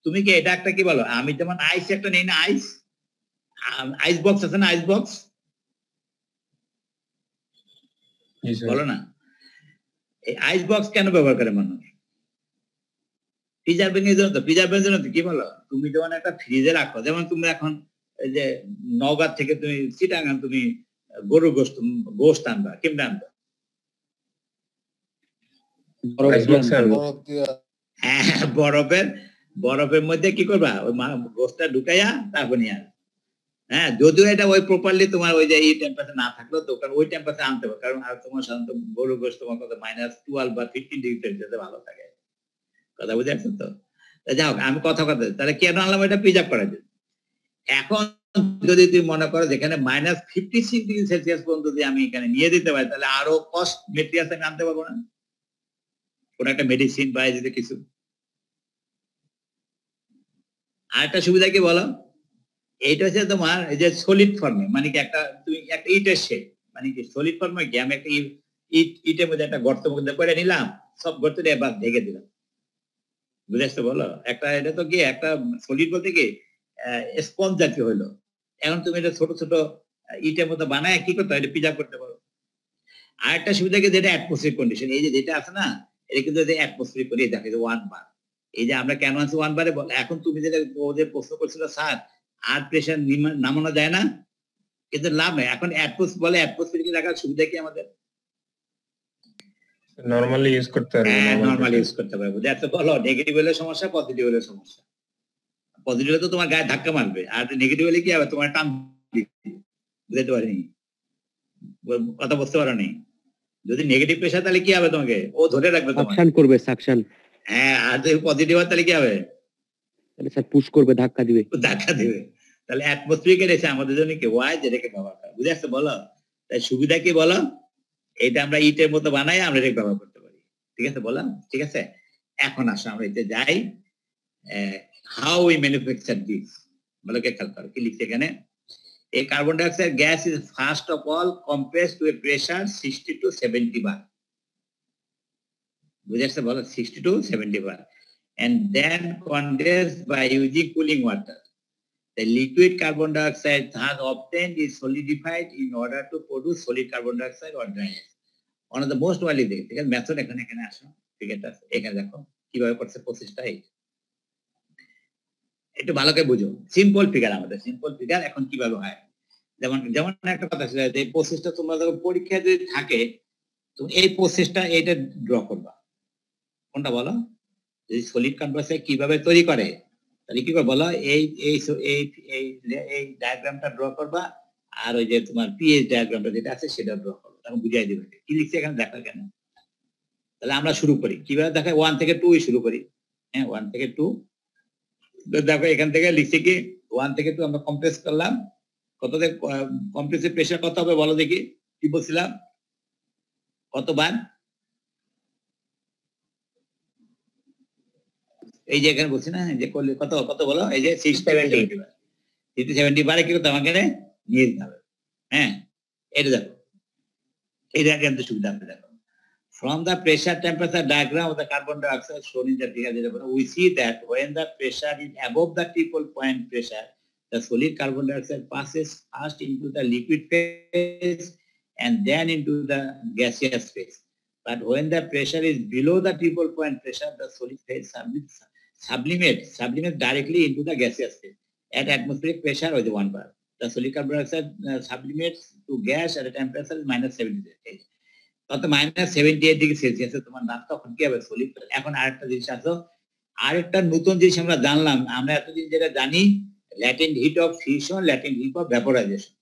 তুমি কি এটা একটা কি বলো, আমি যেমন আইস একটা নেই না, আইস বক্স আছে না, আইস বক্স বলো না, এই আইস বক্স কেন ব্যবহার করে মানুষ? প্রিজার্ভিং এর জন্য। তো প্রিজার্ভিং এর জন্য কি বলো, তুমি যখন একটা ফ্রিজে রাখো, যেমন তুমি এখন এই যে নওগাঁ থেকে তুমি চিটাগাং তুমি গরু গোশত আনবা, কেমনে আনবা? হ্যাঁ, বরফের মধ্যে কি করবা, ওই গোশতটা ঢুকাইয়া তারপর নিয়ে আসবে। হ্যাঁ, যদিও এটা ওই প্রপারলি তোমার ওই যে এই টেম্পারেচার না থাকলেও তো ওই টেম্পারেচার আনতে হবে, কারণ আর তোমার সাধারণত গরু গোশত তোমার কত -12 বা 15°C ভালো থাকে। কথা বুঝে আসছো তো? যাই হোক, আমি কথা তাহলে কেন আনলাম এটা প্রিজার্ভ করার জন্য। এখন যদি তুমি মনে করো যেখানে -56°C পর্যন্ত যদি আমি এখানে নিয়ে দিতে পারি, তাহলে আরো কস্ট মেটেরিয়ালস আমি আনতে পারবো না? কোন একটা মেডিসিন বা যদি কিছু। আরেকটা সুবিধা কি বলো, এইটা হচ্ছে তোমার এই যে সলিড ফর্মে, মানে কি একটা তুমি একটা ইটের শেপ, মানে কি সলিড ফর্মে কি আমি একটা ইটের মধ্যে একটা গর্ত মধ্যে করে নিলাম, সব গর্তটা এবার ঢেকে দিলাম, বুঝেছো বলো? একটা এটা তো কি একটা সলিড বলতে কি স্পঞ্জ জাতীয় হইলো। এখন তুমি এটা ছোট ছোট ইটের মতো বানায় কি করতে হয়, এটা প্রিজার্ভ করতে পারো। আর একটা সুবিধা কি, যেটা অ্যাটমসফিয়ারিক কন্ডিশন, এই যে যেটা আছে না, এটা কিন্তু অ্যাটমসফিয়ারিক করে দেখে 1 বার। এই যে আমরা কেন আনছি 1 বারে, এখন তুমি যেটা ওদের প্রশ্ন করছিল স্যার আর প্রেসার নামানো যায় না, কিন্তু লাভ নেই। এখন অ্যাটমসফিয়ারিক রাখার সুবিধা কি আমাদের? নরমালি ইউজ করতে পারবে। হ্যাঁ, নরমালি ইউজ করতে পারবো। দেখো বলো, নেগেটিভ হলে সমস্যা, পজিটিভ হলে সমস্যা। পজিটিভ হলে তো তোমার গায়ে ধাক্কা মারবে, আর নেগেটিভ হলে কি হবে, তোমার টান বুঝতে পারিনি, কথা বুঝতে পারো নি। যদি নেগেটিভ প্রেসার তাহলে কি হবে, তোমাকে ও ধরে রাখবে, সাকশন করবে, সাকশন। হ্যাঁ, আর যদি পজিটিভ হয় তাহলে কি হবে, তাহলে স্যার পুশ করবে, ধাক্কা দিবে। তাহলে অ্যাটমসফিয়ারিক এসে আমাদের জন্য কি ওয়াই যেটাকে ব্যবহার করা, বুঝে আসছে বলো? তাই সুবিধা কি বলো, এটা আমরা ইটের মতো বানাই আমরা এটাকে ব্যবহার করতে পারি। ঠিক আছে বললাম? ঠিক আছে, এখন আসো আমরা এতে যাই। হাউ উই ম্যানুফ্যাকচার দিস, বলো কে খেয়াল করো কি লিখছে এখানে। A carbon dioxide gas is first of all compressed to a pressure 60 to 70 bar. বুঝাচ্ছে বলো 60 to 70 bar, and then condensed by using cooling water. The liquid carbon dioxide thus obtained is solidified in order to produce solid carbon dioxide or dry gas. One of the most widely used, ঠিক আছে, method এখানে আসো, ঠিক আছে, এখানে দেখো কিভাবে করছে প্রসেসটা। একটু ভালো করে বুঝো, সিম্পল ফিগার, আমাদের সিম্পল ফিগার। এখন কিভাবে হয়, যেমন একটা কথা ছিল যে প্রসেসটা তোমরা যখন পরীক্ষা যদি থাকে, তুমি এই প্রসেসটা এইটা ড্র করবা। কোনটা বলো, যদি সলিড কার্বন ডাইঅক্সাইড কিভাবে তৈরি করে, তাহলে কি করবে বলো, এই ডায়াগ্রামটা ড্র করবা, আর ওই যে তোমার পিএইচ ডায়াগ্রামটা যেটা আছে সেটা ড্র করবা, তখন বুঝাই দিবে কি লিখছে এখানে, দেখা কেন। তাহলে আমরা শুরু করি কিভাবে, দেখায় 1 থেকে 2 শুরু করি। হ্যাঁ, 1 থেকে 2 দেখো, এখান থেকে লিখছে কি 1 থেকে 2 আমরা কম্প্রেস করলাম। কততে কম্প্রেসিভ প্রেসার কত হবে বলো দেখি, কি বলছিলাম, কতবার? এই যে এখানে বলছি না, যে কত বলো, এই যে 670 বারে কি করতে আমাকে নিয়ে দিতে হবে। হ্যাঁ, এটা দেখো, এটা কিন্তু সুবিধা হবে। দেখো, from the pressure temperature diagram of the carbon dioxide shown in the figure, we see that when the pressure is above the triple point pressure, the solid carbon dioxide passes first into the liquid phase and then into the gaseous phase. But when the pressure is below the triple point pressure, the solid phase sublimates directly into the gaseous phase at atmospheric pressure or the 1 bar. the solid carbon dioxide sublimates to gas at a temperature -78. তত -78 degree সেলসিয়াসে তোমার নাম তখন কি হবে solid. এখন আরেকটা জিনিস আছে, আরেকটা নতুন জিনিস আমরা জানলাম। আমরা এতদিন যেটা জানি latent heat of fusion, latent heat of vaporisation.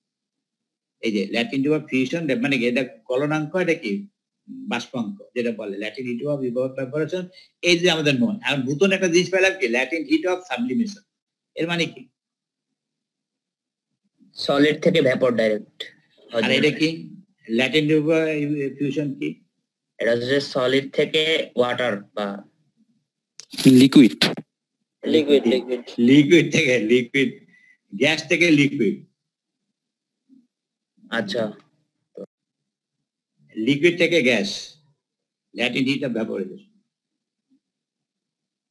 এই যে ল্যাটেন্ট হিট অফ ফিউশন মানে কি, এটা গলনাঙ্ক, এটা কি বাষ্পাঙ্ক যেটা বলে ল্যাটেন্ট হিট অফ ভ্যাপোরেশন। এই যে আমাদের নয়। আর নতুন একটা জিনিস পেলাম কি ল্যাটেন্ট হিট অফ সাবলিমেশন। এর মানে কি? সলিড থেকে ভ্যাপর ডাইরেক্ট। আর এটা কি ল্যাটেন্ট হিট অফ ফিউশন কি? এটা হচ্ছে সলিড থেকে ওয়াটার বা লিকুইড। Liquid. লিকুইড থেকে লিকুইড, গ্যাস থেকে লিকুইড। আচ্ছা, লিকুইড থেকে gas, latent heat of vaporisation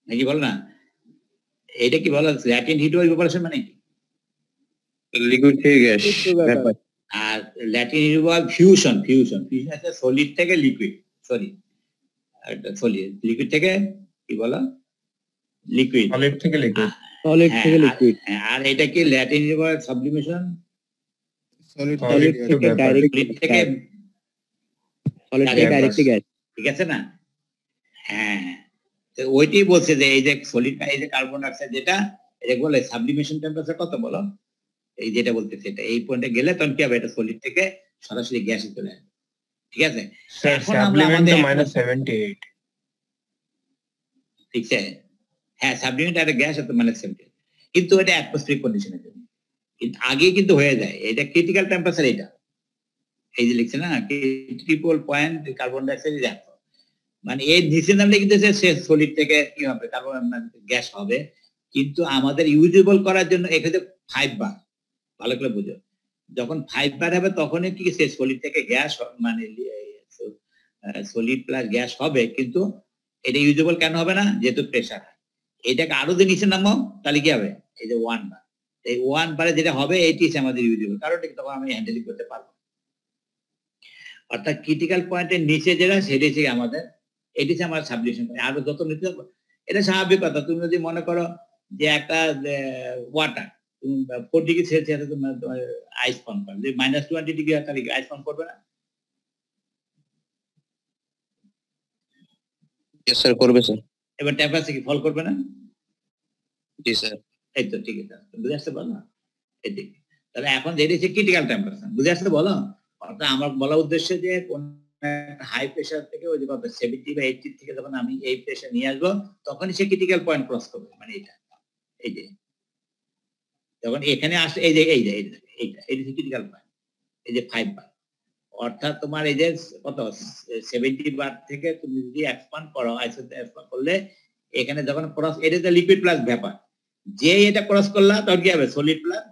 নাকি বল না? এটা কি বলা ল্যাটেন্ট হিট অফ ভ্যাপোরেশন মানে কি? লিকুইড থেকে গ্যাস। আর latent heat of fusion, fusion আছে সলিড থেকে লিকুইড, সলিড সলিড লিকুইড থেকে কি বলা? লিকুইড। সলিড থেকে লিকুইড। সলিড থেকে লিকুইড। আর এটা কি latent heat of sublimation? Solid solid থেকে ডাইরেক্ট সলিড থেকে সলিড থেকে ডাইরেক্ট গ্যাস। ঠিক আছে না? হ্যাঁ, তো ওইটাই বলছে যে এই যে সলিড, এই যে কার্বন ডাইঅক্সাইড যেটা, এটা বলে সাবলিমেশন টেম্পারেচার কত বলো? এই যেটা বলতেছে এটা এই পয়েন্টে গেলে তখন কি হবে? এটা সলিড থেকে সরাসরি গ্যাসে চলে আসবে। ঠিক আছে, এখন আমরা সাবলিমেন্ট আমাদের -78। ঠিক আছে, হ্যাঁ সাবলিমেন্ট একটা গ্যাস হতে -78, কিন্তু এটা অ্যাটমসফিয়ারিক কন্ডিশনের জন্য। কিন্তু আগে কিন্তু হয়ে যায়, এটা ক্রিটিক্যাল টেম্পারেচার। এটা এই যে লিখছে না ট্রিপল পয়েন্ট কার্বন ডাইঅক্সাইড দেখো, মানে এই নিচে নামলে কিন্তু সে সলিড থেকে কি হবে? কার্বন গ্যাস হবে। কিন্তু আমাদের ইউজেবল করার জন্য এখানে 5 বার, ভালো করে বুঝো, যখন 5 বার হবে তখনই কি সে সলিড থেকে গ্যাস মানে সলিড প্লাস গ্যাস হবে। কিন্তু এটা ইউজেবল কেন হবে না? যেহেতু প্রেসার। এটাকে আরো যদি নিচে নামো তাহলে কি হবে? এই যে 1 বার, এই 1 বারে যেটা হবে এইটি আমাদের ইউজেবল, কারণ তখন আমি হ্যান্ডেলিং করতে পারবো। অর্থাৎ ক্রিটিক্যাল পয়েন্টের নিচে যেটা সেটা হচ্ছে আমাদের, এটি হচ্ছে আমার সাবলিমেশন। আরো যত নিচে, এটা স্বাভাবিক কথা। তুমি যদি মনে করো যে একটা ওয়াটার 4 ডিগ্রি সেলসিয়াসে তোমার আইস ফর্ম করে, যদি -20 ডিগ্রি হয় তাহলে আইস ফর্ম করবে না? यस স্যার, করবে স্যার। এবার টেম্পারেচার কি ফল করবে না? জি স্যার। এই তো ঠিক আছে, বুঝে আসতে বলো না? এটি তাহলে এখন যেটা হচ্ছে ক্রিটিক্যাল টেম্পারেচার, বুঝে আসতে বলো। অর্থাৎ আমার বলা উদ্দেশ্য যে কোন হাই প্রেসার থেকে ওই যে 70 বা 80 থেকে যখন আমি এই প্রেসার নিয়ে আসবো তখনই সে ক্রিটিক্যাল পয়েন্ট ক্রস করবে। মানে এটা, এই যে যখন এখানে আসে, এই যে এইটা হচ্ছে ক্রিটিক্যাল পয়েন্ট, এই যে 5 বার। অর্থাৎ তোমার এই যে কত 70 বার থেকে তুমি যদি এক্সপান্ড করো, আইসোতে এক্সপান্ড করলে এখানে যখন ক্রস, এটা তো লিকুইড প্লাস ভ্যাপার, যে এটা ক্রস করলা তখন কি হবে? Solid plus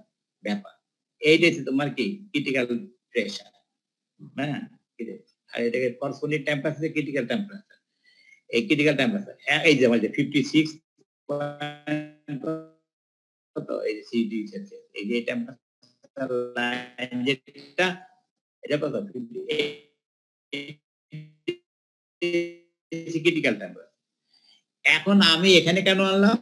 vapour. এইটা হচ্ছে তোমার কি ক্রিটিক্যাল প্রেসার। হ্যাঁ, আর এটাকে করসপন্ডিং টেম্পারেচার, ক্রিটিক্যাল টেম্পারেচার। এই ক্রিটিক্যাল টেম্পারেচার এই যে আমাদের 56 কত, এই যে সিডি সেলসিয়াস, এই যে টেম্পারেচার লাইন যেটা, এটা কত? Critical temperature. এখন আমি এখানে কেন আনলাম?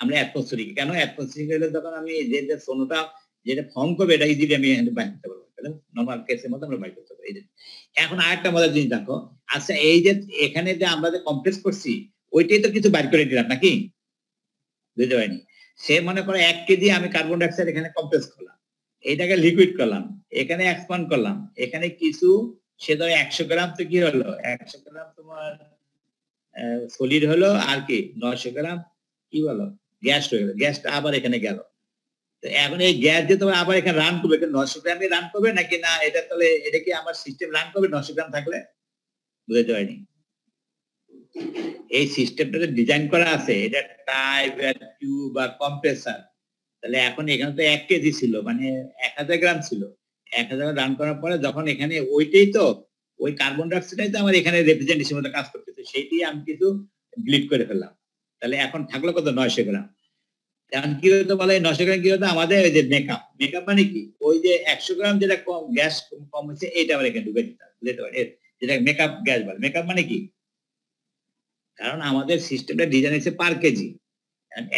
আমরা অ্যাটমসফিয়ারিক, কেন অ্যাটমসফিয়ারিক হলে তখন আমি যে সোনোটা যেটা ফর্ম করবে এটা ইজিলি আমি বাইর করতে পারবো, নর্মাল কেসের মতো আমরা বাইর করতে পারবো। এখন আরেকটা মজার জিনিস দেখো, আচ্ছা এই যে এখানে যে আমরা যে কমপ্লেক্স করছি ওইটাই তো কিছু বাইর করে দিলাম নাকি? বুঝতে পারিনি। সে মনে করে 1 কেজি আমি কার্বন ডাইঅক্সাইড এখানে কমপ্লেক্স করলাম, এইটাকে লিকুইড করলাম, এখানে এক্সপান্ড করলাম, এখানে কিছু সে ধরো 100 গ্রাম তো কি হলো, 100 গ্রাম তোমার সলিড হলো, আর কি 900 গ্রাম কি বলো গ্যাস হয়ে গেল, গ্যাসটা আবার এখানে গেল। তো এখন এই গ্যাস যে তোমার আবার এখানে রান করবে, 900 গ্রামে রান করবে নাকি না? এটা তাহলে এটা কি আমার সিস্টেম রান করবে 900 গ্রাম থাকলে? বুঝতে পারিনি। এই সিস্টেমটা ডিজাইন করা আছে, এটা টাইপ টিউব বা কম্প্রেসার। তাহলে এখন এখানে তো 1 কেজি ছিল, মানে 1000 গ্রাম ছিল। 1000 রান করার পরে যখন এখানে ওইটাই তো ওই কার্বন ডাইঅক্সাইডটাই তো আমার এখানে রিপ্রেজেন্টেশন মতো কাজ করতেছে, সেইটাই আমি কিছু ব্লিড করে ফেললাম। তাহলে এখন থাকলো কত? 900 গ্রাম। এখন কি হতো বলে 900 গ্রাম কি হতো আমাদের? ওই যে মেকআপ, মেকআপ মানে কি ওই যে 100 গ্রাম যেটা কম গ্যাস কম হচ্ছে এইটা আমরা এখানে ঢুকে দিতাম, বুঝতে পারি? যেটা মেকআপ গ্যাস বলে। মেকআপ মানে কি? কারণ আমাদের সিস্টেমটা ডিজাইন হচ্ছে পার কেজি।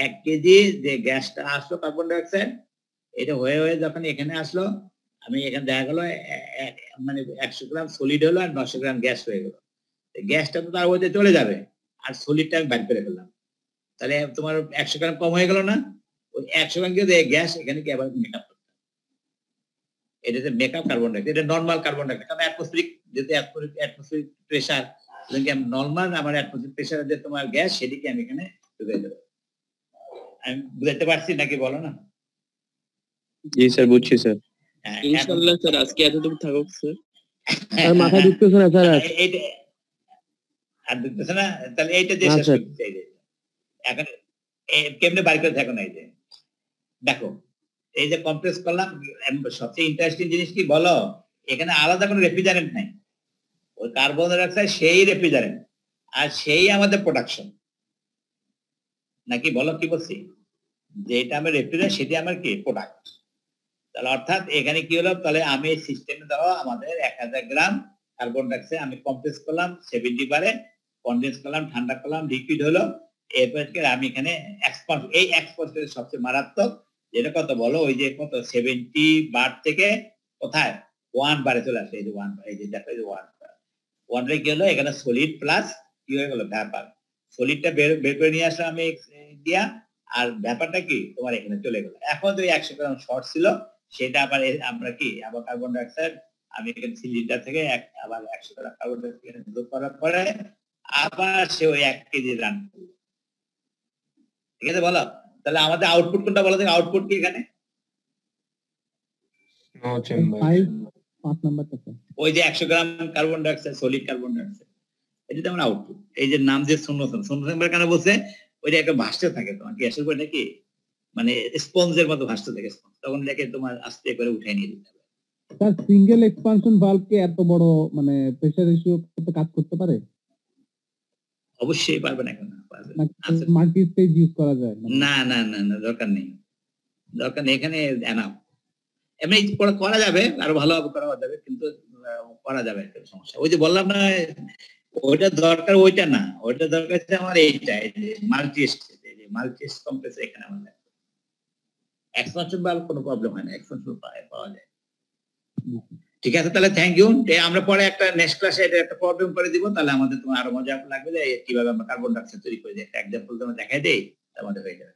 1 কেজি যে গ্যাসটা আসলো কার্বন ডাই অক্সাইড, এটা হয়ে হয়ে যখন এখানে আসলো, আমি এখানে দেখা গেল মানে 100 গ্রাম সলিড হলো আর 900 গ্রাম গ্যাস হয়ে গেল। গ্যাসটা তো তার মধ্যে চলে যাবে, আর সলিডটা আমি বাইর করে ফেললাম, তাহলে তোমার 100 গ্রাম কম হয়ে গেল না? ওই 100 গ্রাম কিন্তু গ্যাস এখানে কি আবার মেকআপ করতে হবে। এটা যে মেকআপ কার্বন ডাই অক্সাইড, এটা নর্মাল কার্বন ডাই অক্সাইড, কারণ অ্যাটমসফিয়ারিক যেহেতু অ্যাটমসফিয়ারিক প্রেসার, আমি নর্মাল আমার অ্যাটমসফিয়ারিক প্রেসার যে তোমার গ্যাস, সেদিকে আমি এখানে ঢুকিয়ে দেবো। আমি বুঝাতে পারছি নাকি বলো না? জি স্যার, বুঝছি স্যার। হ্যাঁ, ইনশাআল্লাহ স্যার আজকে এতটুকু থাকুক স্যার। আর মাথায় ঢুকতেছে না স্যার আর। এইটা আর ঢুকতেছে না, তাহলে এইটা দিয়ে না, শেষ স্যার। করতে চাই যে এখন কেমনে বাড়ি করে থাকো না। এই যে দেখো, এই যে কমপ্লেক্স করলাম, সবচেয়ে ইন্টারেস্টিং জিনিস কি বলো, এখানে আলাদা কোনো রেফ্রিজারেন্ট নাই। ওই কার্বন ডাই অক্সাইড সেই রেফ্রিজারেন্ট, আর সেই আমাদের প্রোডাকশন, নাকি বলো কি বলছি? যেটা আমার রেফ্রিজারেন্ট সেটা আমার কি প্রোডাক্ট। তাহলে অর্থাৎ এখানে কি হলো, তাহলে আমি এই সিস্টেমে দেওয়া আমাদের 1000 গ্রাম কার্বন ডাই অক্সাইড আমি কমপ্লেক্স করলাম 70 বারে, কনডেন্স করলাম, ঠান্ডা করলাম, লিকুইড হলো। এরপর আমি এখানে এই এক্সপোর্টের সবচেয়ে মারাত্মক যেটা কত বলো, ওই যে কত 70 বার থেকে কোথায় 1 বারে চলে আসে। এই যে 1 বার, এই যে দেখো, এই যে 1 বার, 1 বার কি হলো, এখানে সলিড প্লাস কি হয়ে গেল ভ্যাপার। সলিডটা বের করে নিয়ে আসলাম আমি দিয়া, আর ব্যাপারটা কি তোমার এখানে চলে গেল। এখন তো 100 গ্রাম শর্ট ছিল, সেটা আবার আমরা কি আবার কার্বন ডাই অক্সাইড আমি এখানে সিলিন্ডার থেকে আবার 100 গ্রাম কার্বন ডাই অক্সাইড যোগ করার পরে আবার সে ওই 1 কেজি রান করলো। ঠিক আছে বলো, তাহলে আমাদের আউটপুট কোনটা বলো? আউটপুট কি এখানে? No chamber. 5 নাম্বারটা স্যার। ওই যে 100 গ্রাম carbon die oxide, solid carbon die oxide, এটা আমার আউটপুট। এই যে নাম যে শূন্য চেম্বার কেন বলছে, ওইটা একটা ভাসতে থাকে তোমার গ্যাসের উপর, নাকি মানে স্পঞ্জের মতো ভাসতে থাকে, তখন দেখে তোমার আস্তে করে উঠাই নিয়ে দিতে হবে। স্যার সিঙ্গেল এক্সপানশন ভালভ কে এত বড় মানে প্রেসার রেশিও করতে কাজ করতে পারে? অবশ্যই পারবে না, কেন পারবে না। নাকি মাল্টি স্টেজ ইউজ করা যায়? না না না না, দরকার নেই, দরকার নেই, এখানে এনাফ। এমনি করা যাবে, আরো ভালোভাবে করা যাবে, কিন্তু করা যাবে, একটা সমস্যা। ওই যে বললাম না, ওইটা দরকার, ওইটা না, ওইটা দরকার হচ্ছে আমার এইটা, মাল্টি স্টেজ, এই যে মাল্টি স্টেজ কমপ্লেক্স এখানে আমাদের এক্সপানশন ভালভ কোনো প্রবলেম হয় না, এক্সপানশন পাওয়া যায়। ঠিক আছে, তাহলে থ্যাংক ইউ। আমরা পরে একটা নেক্সট ক্লাসে এটা একটা প্রবলেম করে দিব, তাহলে আমাদের তোমার আরো মজা লাগবে যে কিভাবে আমরা কার্বন ডাই অক্সাইড তৈরি করে দিই। একটা এক্সাম্পল তোমার দেখাই দেই, আমাদের হয়ে যাবে।